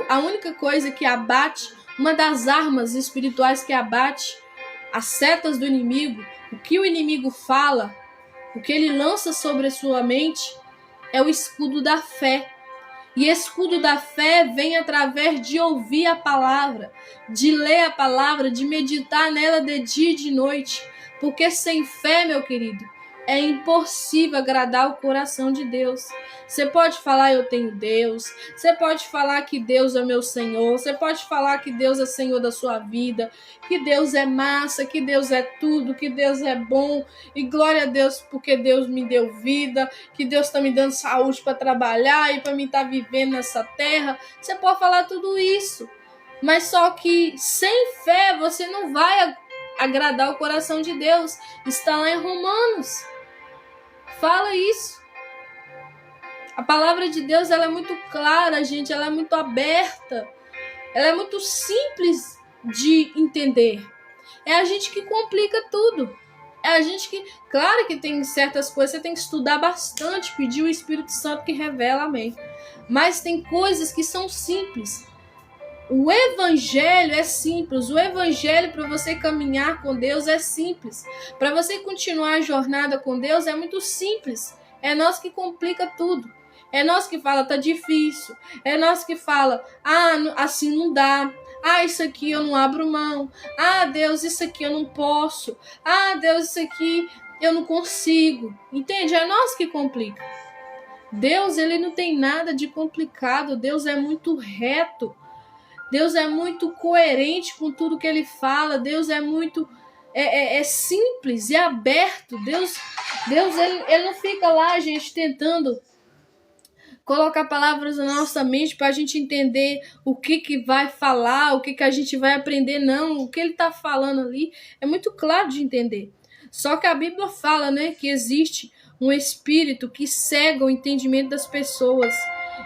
a única coisa que abate, uma das armas espirituais que abate as setas do inimigo, o que o inimigo fala, o que ele lança sobre a sua mente, é o escudo da fé. E escudo da fé vem através de ouvir a palavra, de ler a palavra, de meditar nela de dia e de noite. Porque sem fé, meu querido, é impossível agradar o coração de Deus. Você pode falar eu tenho Deus, você pode falar que Deus é meu Senhor, você pode falar que Deus é Senhor da sua vida, que Deus é massa, que Deus é tudo, que Deus é bom, e glória a Deus porque Deus me deu vida, que Deus está me dando saúde para trabalhar e para mim estar vivendo nessa terra. Você pode falar tudo isso, mas só que sem fé você não vai agradar o coração de Deus. Está lá em Romanos. Fala isso. A palavra de Deus, ela é muito clara, gente, ela é muito aberta. Ela é muito simples de entender. É a gente que complica tudo. É a gente que, claro que tem certas coisas, você tem que estudar bastante, pedir o Espírito Santo que revela, amém. Mas tem coisas que são simples. O evangelho é simples. O evangelho para você caminhar com Deus é simples. Para você continuar a jornada com Deus é muito simples. É nós que complica tudo. É nós que fala tá difícil. É nós que fala assim não dá. Isso aqui eu não abro mão. Deus, isso aqui eu não posso. Deus, isso aqui eu não consigo. Entende? É nós que complica. Deus, ele não tem nada de complicado. Deus é muito reto. Deus é muito coerente com tudo que ele fala. Deus é muito simples e aberto. Deus ele não fica lá, gente, tentando colocar palavras na nossa mente para a gente entender o que vai falar, o que a gente vai aprender. Não, o que ele está falando ali é muito claro de entender. Só que a Bíblia fala, né, que existe um espírito que cega o entendimento das pessoas.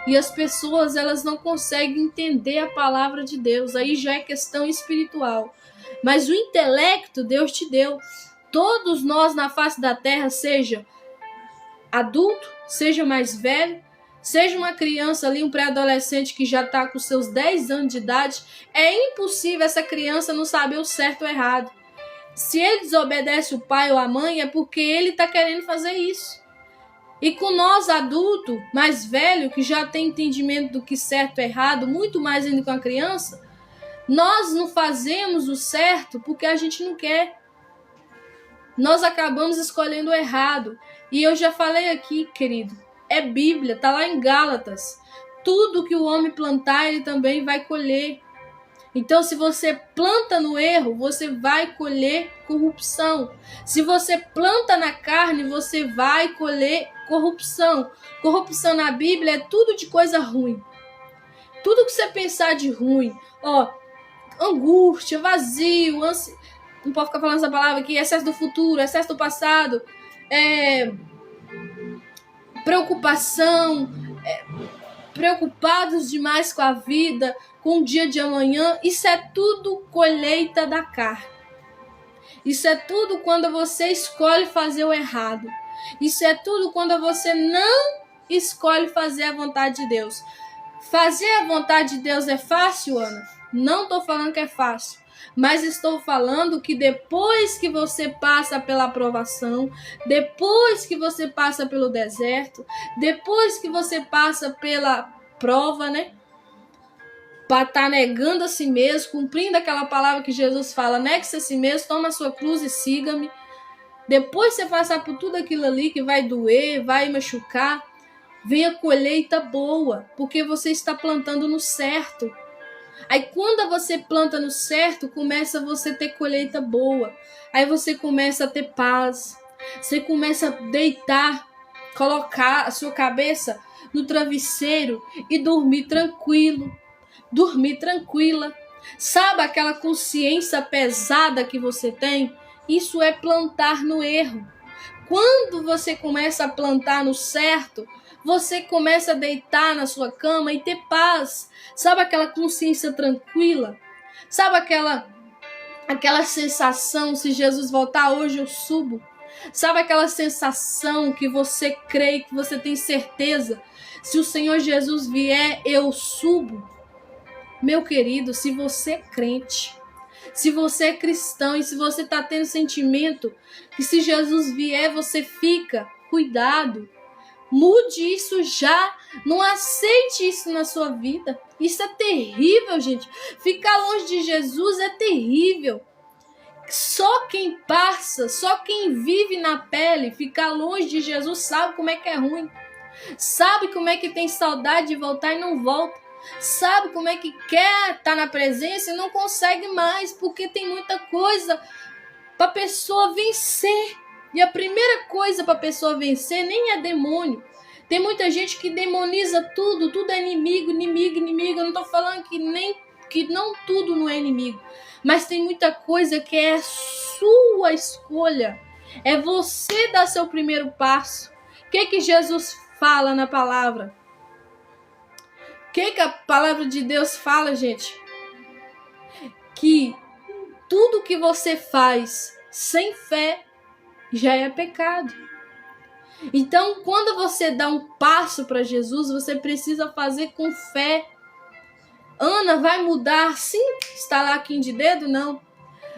E as pessoas, elas não conseguem entender a palavra de Deus. Aí já é questão espiritual. Mas o intelecto Deus te deu. Todos nós na face da terra, seja adulto, seja mais velho, seja uma criança ali, um pré-adolescente que já está com seus 10 anos de idade, é impossível essa criança não saber o certo ou o errado. Se ele desobedece o pai ou a mãe, é porque ele está querendo fazer isso. E com nós, adulto, mais velho, que já tem entendimento do que certo e errado, muito mais ainda com a criança, nós não fazemos o certo porque a gente não quer. Nós acabamos escolhendo o errado. E eu já falei aqui, querido, é Bíblia, tá lá em Gálatas. Tudo que o homem plantar, ele também vai colher. Então, se você planta no erro, você vai colher corrupção. Se você planta na carne, você vai colher corrupção. Corrupção na Bíblia é tudo de coisa ruim. Tudo que você pensar de ruim, angústia, vazio, não pode ficar falando essa palavra aqui, excesso do futuro, excesso do passado, preocupação, preocupados demais com a vida, com o dia de amanhã, isso é tudo colheita da carne. Isso é tudo quando você escolhe fazer o errado. Isso é tudo quando você não escolhe fazer a vontade de Deus. Fazer a vontade de Deus é fácil, Ana? Não estou falando que é fácil. Mas estou falando que depois que você passa pela aprovação, depois que você passa pelo deserto, depois que você passa pela prova, né? Para estar negando a si mesmo, cumprindo aquela palavra que Jesus fala, negue-se a si mesmo, toma a sua cruz e siga-me. Depois você passar por tudo aquilo ali que vai doer, vai machucar, vem a colheita boa, porque você está plantando no certo. Aí quando você planta no certo, começa você a ter colheita boa. Aí você começa a ter paz. Você começa a deitar, colocar a sua cabeça no travesseiro e dormir tranquilo. Dormir tranquila. Sabe aquela consciência pesada que você tem? Isso é plantar no erro. Quando você começa a plantar no certo, você começa a deitar na sua cama e ter paz. Sabe aquela consciência tranquila? Sabe aquela sensação, se Jesus voltar hoje eu subo? Sabe aquela sensação que você crê, que você tem certeza? Se o Senhor Jesus vier, eu subo. Meu querido, se você é crente, se você é cristão e se você está tendo sentimento que se Jesus vier você fica, cuidado. Mude isso já. Não aceite isso na sua vida. Isso é terrível, gente. Ficar longe de Jesus é terrível. Só quem passa, só quem vive na pele, ficar longe de Jesus sabe como é que é ruim. Sabe como é que tem saudade de voltar e não volta. Sabe como é que quer estar na presença e não consegue mais, porque tem muita coisa para a pessoa vencer. E a primeira coisa para a pessoa vencer nem é demônio. Tem muita gente que demoniza tudo, tudo é inimigo. Eu não estou falando que não tudo não é inimigo, mas tem muita coisa que é sua escolha. É você dar seu primeiro passo. O que Jesus fala na palavra? O que a palavra de Deus fala, gente? Que tudo que você faz sem fé já é pecado. Então, quando você dá um passo para Jesus, você precisa fazer com fé. Ana, vai mudar sim? Estalar aqui de dedo? Não.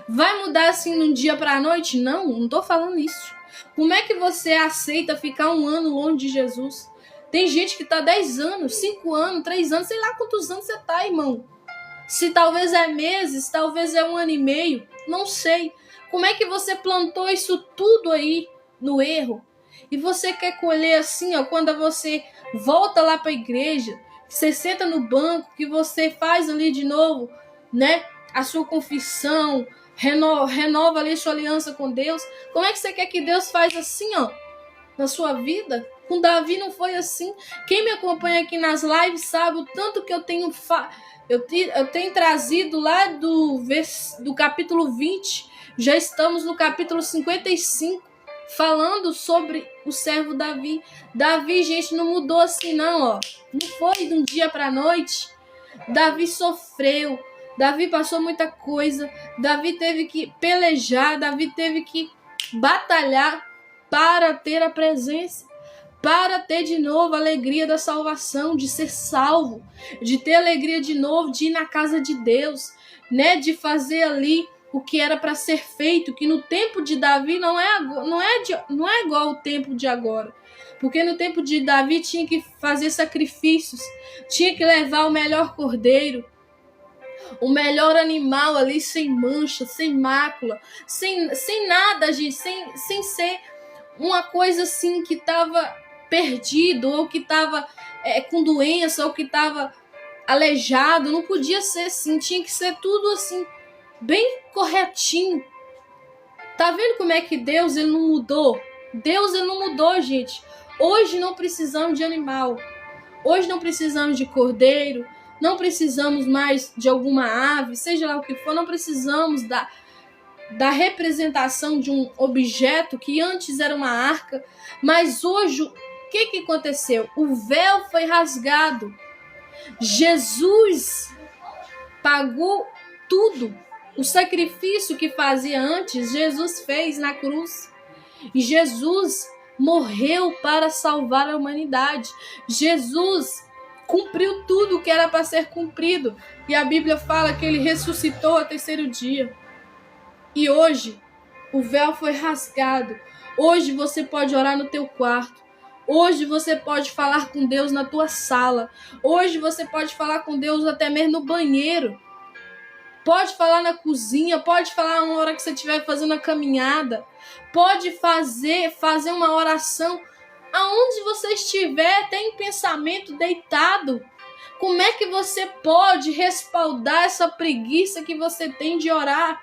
Vai mudar assim de um dia para a noite? Não estou falando isso. Como é que você aceita ficar 1 ano longe de Jesus? Tem gente que está 10 anos, 5 anos, 3 anos, sei lá quantos anos você está, irmão. Se talvez é meses, talvez é 1 ano e meio, não sei. Como é que você plantou isso tudo aí no erro? E você quer colher assim, quando você volta lá para a igreja, você senta no banco, que você faz ali de novo, né? A sua confissão, renova ali sua aliança com Deus. Como é que você quer que Deus faz assim, na sua vida? Com Davi não foi assim. Quem me acompanha aqui nas lives sabe o tanto que eu tenho trazido lá do capítulo 20. Já estamos no capítulo 55, falando sobre o servo Davi. Davi, gente, não mudou assim não, Não foi de um dia para a noite. Davi sofreu. Davi passou muita coisa. Davi teve que pelejar. Davi teve que batalhar para ter a presença, para ter de novo a alegria da salvação, de ser salvo, de ter alegria de novo, de ir na casa de Deus, né? De fazer ali o que era para ser feito, que no tempo de Davi não é igual ao tempo de agora. Porque no tempo de Davi tinha que fazer sacrifícios, tinha que levar o melhor cordeiro, o melhor animal ali, sem mancha, sem mácula, sem nada, gente, sem ser uma coisa assim que estava perdido, ou que estava com doença, ou que estava aleijado. Não podia ser assim, tinha que ser tudo assim, bem corretinho. Tá vendo como é que Deus, ele não mudou? Deus, ele não mudou, gente. Hoje não precisamos de animal. Hoje não precisamos de cordeiro. Não precisamos mais de alguma ave, seja lá o que for. Não precisamos da representação de um objeto que antes era uma arca. Mas hoje, o que aconteceu? O véu foi rasgado. Jesus pagou tudo. O sacrifício que fazia antes, Jesus fez na cruz. E Jesus morreu para salvar a humanidade. Jesus cumpriu tudo o que era para ser cumprido. E a Bíblia fala que ele ressuscitou ao terceiro dia. E hoje, o véu foi rasgado. Hoje você pode orar no teu quarto. Hoje você pode falar com Deus na tua sala. Hoje você pode falar com Deus até mesmo no banheiro. Pode falar na cozinha, pode falar na hora que você estiver fazendo a caminhada. Pode fazer uma oração aonde você estiver, até em pensamento, deitado. Como é que você pode respaldar essa preguiça que você tem de orar?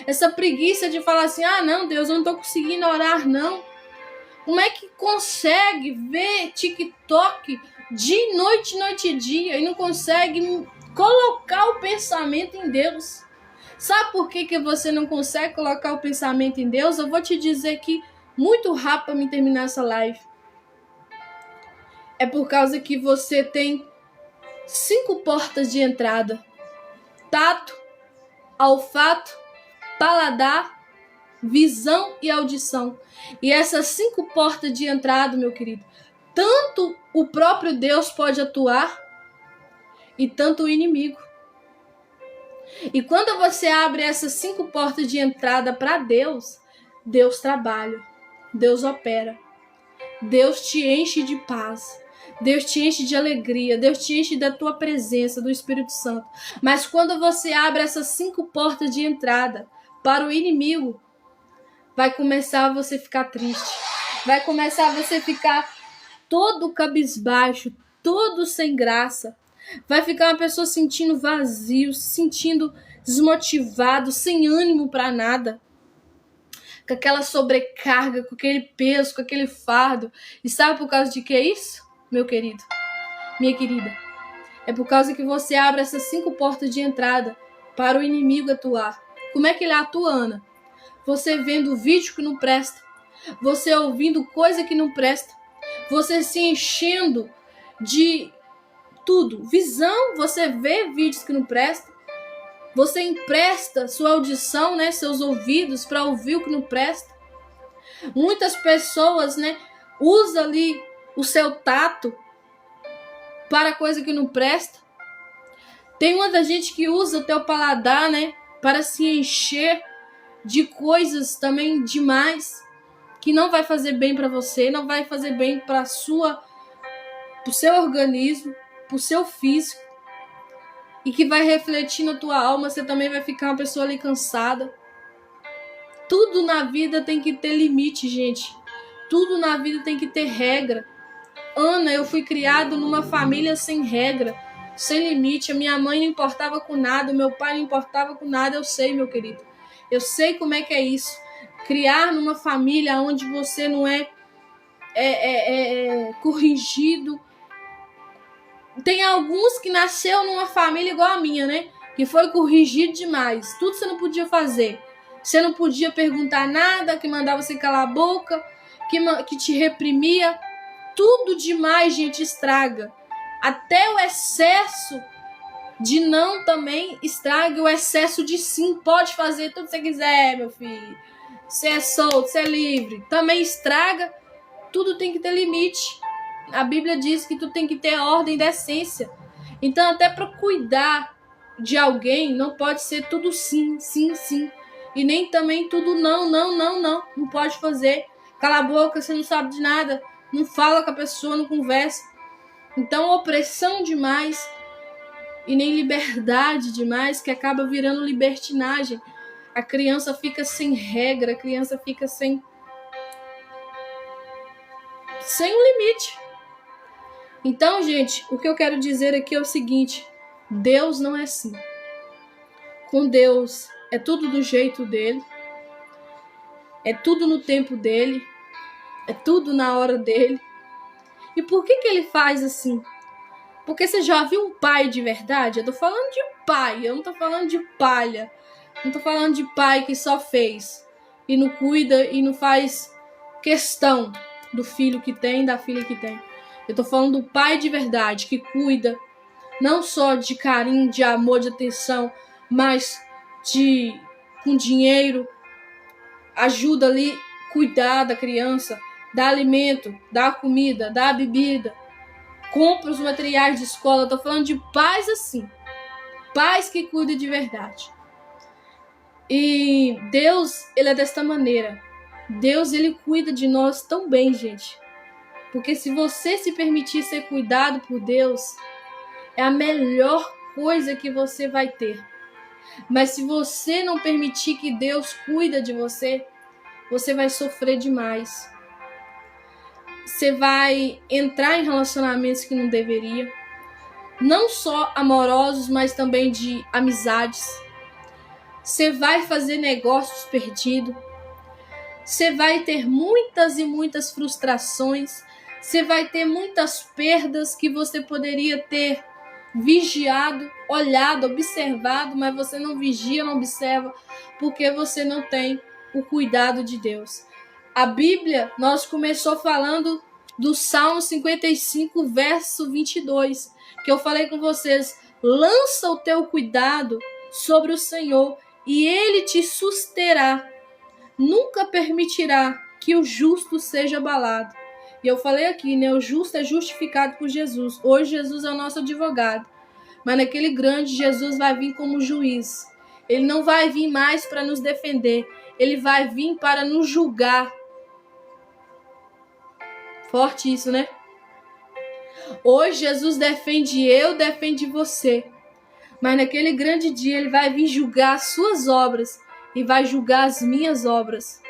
Essa preguiça de falar assim, não, Deus, eu não estou conseguindo orar, não. Como é que consegue ver TikTok de noite e dia e não consegue colocar o pensamento em Deus? Sabe por que você não consegue colocar o pensamento em Deus? Eu vou te dizer aqui muito rápido para me terminar essa live. É por causa que você tem 5 portas de entrada: tato, olfato, paladar, visão e audição. E essas 5 portas de entrada, meu querido, tanto o próprio Deus pode atuar e tanto o inimigo. E quando você abre essas 5 portas de entrada para Deus, Deus trabalha, Deus opera, Deus te enche de paz, Deus te enche de alegria, Deus te enche da tua presença, do Espírito Santo. Mas quando você abre essas 5 portas de entrada para o inimigo, vai começar você ficar triste, vai começar você ficar todo cabisbaixo, todo sem graça. Vai ficar uma pessoa sentindo vazio, se sentindo desmotivado, sem ânimo para nada. Com aquela sobrecarga, com aquele peso, com aquele fardo. E sabe por causa de que é isso, meu querido? Minha querida? É por causa que você abre essas 5 portas de entrada para o inimigo atuar. Como é que ele atua, Ana? Você vendo vídeo que não presta. Você ouvindo coisa que não presta. Você se enchendo de tudo. Visão, você vê vídeos que não prestam. Você empresta sua audição, né, seus ouvidos para ouvir o que não presta. Muitas pessoas, né, usam ali o seu tato para coisa que não presta. Tem muita gente que usa o teu paladar, né, para se encher de coisas também demais, que não vai fazer bem para você, não vai fazer bem para o seu organismo, pro seu físico, e que vai refletir na tua alma. Você também vai ficar uma pessoa ali cansada. Tudo na vida tem que ter limite, gente. Tudo na vida tem que ter regra. Ana, eu fui criado numa família sem regra, sem limite. A minha mãe não importava com nada, o meu pai não importava com nada. Eu sei, meu querido. Eu sei como é que é isso. Criar numa família onde você não é corrigido. Tem alguns que nasceu numa família igual a minha, né? Que foi corrigido demais. Tudo você não podia fazer. Você não podia perguntar nada, que mandava você calar a boca, que te reprimia. Tudo demais, gente, estraga. Até o excesso de não também estraga. O excesso de sim. Pode fazer tudo que você quiser, meu filho. Você é solto, você é livre. Também estraga. Tudo tem que ter limite. A Bíblia diz que tu tem que ter ordem e decência. Então, até para cuidar de alguém, não pode ser tudo sim, sim, sim. E nem também tudo não, não, não, não. Não pode fazer. Cala a boca, você não sabe de nada. Não fala com a pessoa, não conversa. Então, opressão demais e nem liberdade demais, que acaba virando libertinagem. A criança fica sem regra, a criança fica sem sem um limite. Então, gente, o que eu quero dizer aqui é o seguinte: Deus não é assim. Com Deus é tudo do jeito dele, é tudo no tempo dele, é tudo na hora dele. E por que ele faz assim? Porque você já viu um pai de verdade? Eu tô falando de pai, eu não tô falando de palha. Não tô falando de pai que só fez e não cuida e não faz questão do filho que tem, da filha que tem. Eu tô falando do pai de verdade, que cuida não só de carinho, de amor, de atenção, mas com dinheiro, ajuda ali, cuidar da criança, dá alimento, dá comida, dá bebida, compra os materiais de escola. Eu tô falando de pais assim, pais que cuidam de verdade. E Deus, ele é desta maneira. Deus, ele cuida de nós tão bem, gente. Porque se você se permitir ser cuidado por Deus, é a melhor coisa que você vai ter. Mas se você não permitir que Deus cuida de você, você vai sofrer demais. Você vai entrar em relacionamentos que não deveria. Não só amorosos, mas também de amizades. Você vai fazer negócios perdidos. Você vai ter muitas e muitas frustrações. Você vai ter muitas perdas que você poderia ter vigiado, olhado, observado, mas você não vigia, não observa, porque você não tem o cuidado de Deus. A Bíblia, nós começou falando do Salmo 55, verso 22, que eu falei com vocês: lança o teu cuidado sobre o Senhor e Ele te susterá. Nunca permitirá que o justo seja abalado. E eu falei aqui, né? O justo é justificado por Jesus. Hoje Jesus é o nosso advogado. Mas naquele grande Jesus vai vir como juiz. Ele não vai vir mais para nos defender. Ele vai vir para nos julgar. Forte isso, né? Hoje Jesus defende eu, defende você. Mas naquele grande dia ele vai vir julgar as suas obras e vai julgar as minhas obras.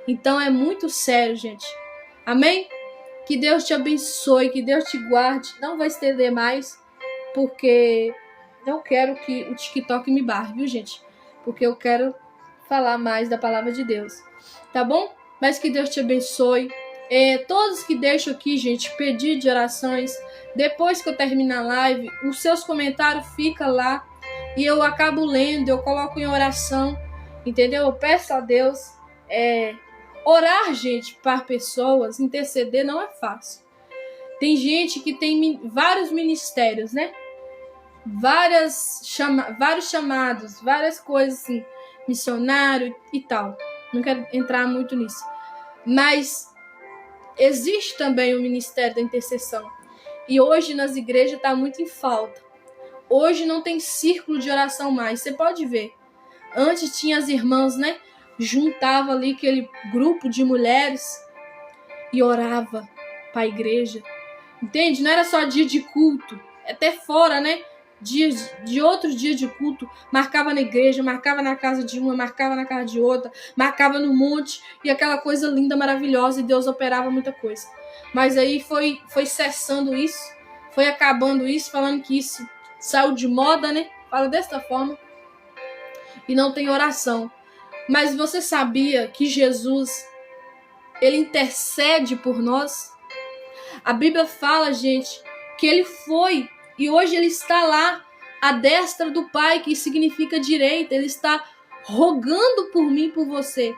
Então é muito sério, gente. Amém? Que Deus te abençoe, que Deus te guarde. Não vou estender mais, porque não quero que o TikTok me barre, viu, gente? Porque eu quero falar mais da palavra de Deus. Tá bom? Mas que Deus te abençoe. Todos que deixam aqui, gente, pedido de orações, depois que eu terminar a live, os seus comentários ficam lá e eu acabo lendo, eu coloco em oração, entendeu? Eu peço a Deus. Orar, gente, para pessoas, interceder não é fácil. Tem gente que tem vários ministérios, né? Vários chamados, várias coisas assim, missionário e tal. Não quero entrar muito nisso. Mas existe também o ministério da intercessão. E hoje nas igrejas está muito em falta. Hoje não tem círculo de oração mais. Você pode ver. Antes tinha as irmãs, né? Juntava ali aquele grupo de mulheres e orava para a igreja. Entende? Não era só dia de culto. Até fora, né? De outros dias de culto. Marcava na igreja, marcava na casa de uma, marcava na casa de outra, marcava no monte. E aquela coisa linda, maravilhosa. E Deus operava muita coisa. Mas aí foi cessando isso. Foi acabando isso, falando que isso saiu de moda, né? Fala desta forma. E não tem oração. Mas você sabia que Jesus, ele intercede por nós? A Bíblia fala, gente, que ele foi e hoje ele está lá à destra do Pai, que significa direita. Ele está rogando por mim, por você.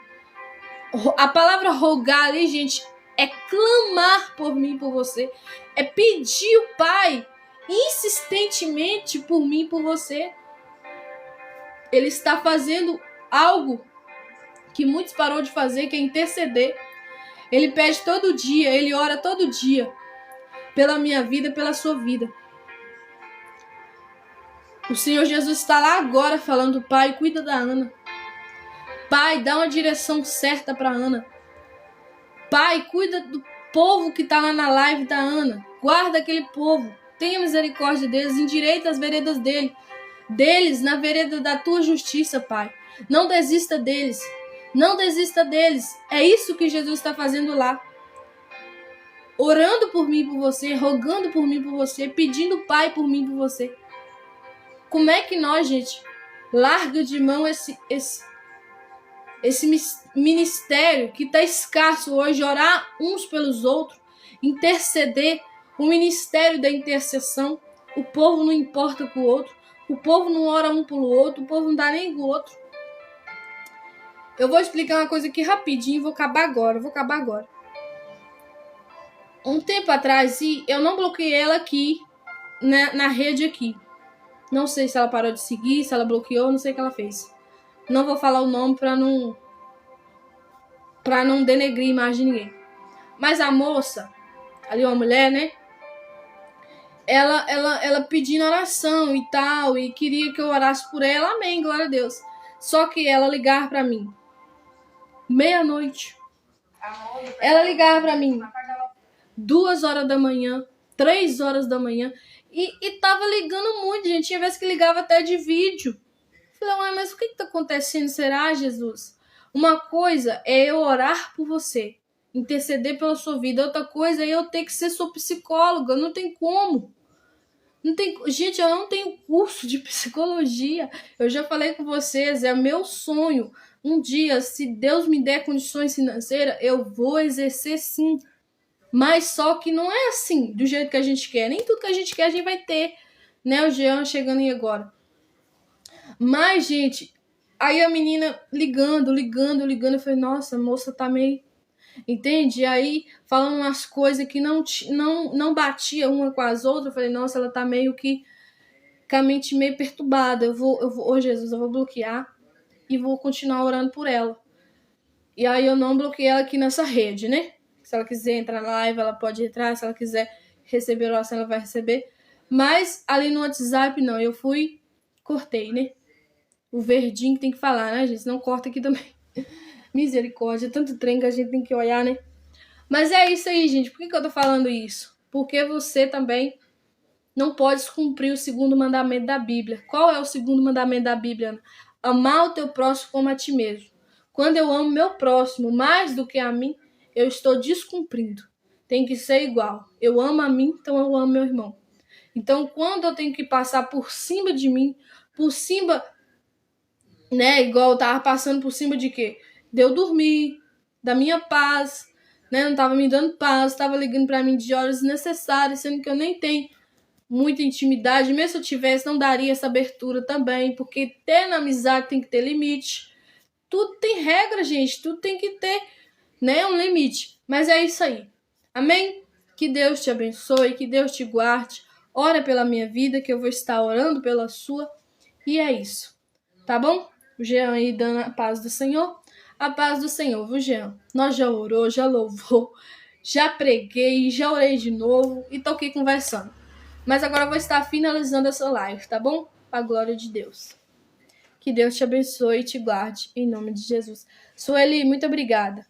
A palavra rogar ali, gente, é clamar por mim, por você. É pedir o Pai insistentemente por mim, por você. Ele está fazendo algo que muitos parou de fazer, que é interceder. Ele pede todo dia, ele ora todo dia pela minha vida, pela sua vida. O Senhor Jesus está lá agora falando: Pai, cuida da Ana. Pai, dá uma direção certa para Ana. Pai, cuida do povo que está lá na live da Ana. Guarda aquele povo. Tenha misericórdia deles, endireita as veredas deles na vereda da tua justiça, Pai. Não desista deles. Não desista deles. É isso que Jesus está fazendo lá. orando por mim, por você, rogando por mim, por você, pedindo Pai por mim, por você. Como é que nós, gente, larga de mão esse ministério que está escasso hoje, orar uns pelos outros, interceder, o ministério da intercessão. O povo não importa com o outro, o povo não ora um pelo outro, o povo não dá nem com o outro. Eu vou explicar uma coisa aqui rapidinho, vou acabar agora. Um tempo atrás, eu não bloqueei ela aqui, na rede aqui. Não sei se ela parou de seguir, se ela bloqueou, não sei o que ela fez. Não vou falar o nome pra não denegrir a imagem de ninguém. Mas a moça, ali uma mulher, né? Ela pedindo oração e tal, e queria que eu orasse por ela, amém, glória a Deus. Só que ela ligava pra mim, meia-noite. Ela ligava pra mim, 2 horas da manhã, 3 horas da manhã, e tava ligando muito, gente. Tinha vezes que ligava até de vídeo. Falei, mas o que tá acontecendo? Será, Jesus? Uma coisa é eu orar por você, interceder pela sua vida. Outra coisa é eu ter que ser sua psicóloga. Não tem como. Gente, eu não tenho curso de psicologia. Eu já falei com vocês, é meu sonho. Um dia, se Deus me der condições financeiras, eu vou exercer sim. Mas só que não é assim, do jeito que a gente quer. Nem tudo que a gente quer a gente vai ter. Né, o Jean chegando aí agora. Mas, gente, aí a menina ligando. Eu falei, nossa, a moça tá meio... Entende? E aí, falando umas coisas que não batia uma com as outras, eu falei, nossa, ela tá meio que com a mente meio perturbada. Eu vou, Jesus, eu vou bloquear e vou continuar orando por ela. E aí eu não bloqueei ela aqui nessa rede, né? Se ela quiser entrar na live, ela pode entrar. Se ela quiser receber oração, ela vai receber. Mas ali no WhatsApp, não. Eu cortei, né? O verdinho que tem que falar, né, gente? Não corta aqui também. Misericórdia, tanto trem que a gente tem que olhar, né? Mas é isso aí, gente. Por que eu tô falando isso? Porque você também não pode cumprir o segundo mandamento da Bíblia. Qual é o segundo mandamento da Bíblia, Ana? Amar o teu próximo como a ti mesmo. Quando eu amo meu próximo mais do que a mim, eu estou descumprindo. Tem que ser igual. Eu amo a mim, então eu amo meu irmão. Então, quando eu tenho que passar por cima de mim, por cima, né, igual eu tava passando por cima de quê? De eu dormir, da minha paz, né, não tava me dando paz, tava ligando pra mim de horas necessárias, sendo que eu nem tenho muita intimidade, mesmo se eu tivesse, não daria essa abertura também, porque ter na amizade tem que ter limite. Tudo tem regra, gente, tudo tem que ter, né, um limite. Mas é isso aí. Amém? Que Deus te abençoe, que Deus te guarde. Ora pela minha vida, que eu vou estar orando pela sua. E é isso. Tá bom? O Jean aí dando a paz do Senhor. A paz do Senhor, viu, Jean? Nós já orou, já louvou, já preguei, já orei de novo e tô aqui conversando. Mas agora eu vou estar finalizando essa live, tá bom? Para a glória de Deus. Que Deus te abençoe e te guarde, em nome de Jesus. Sueli, muito obrigada.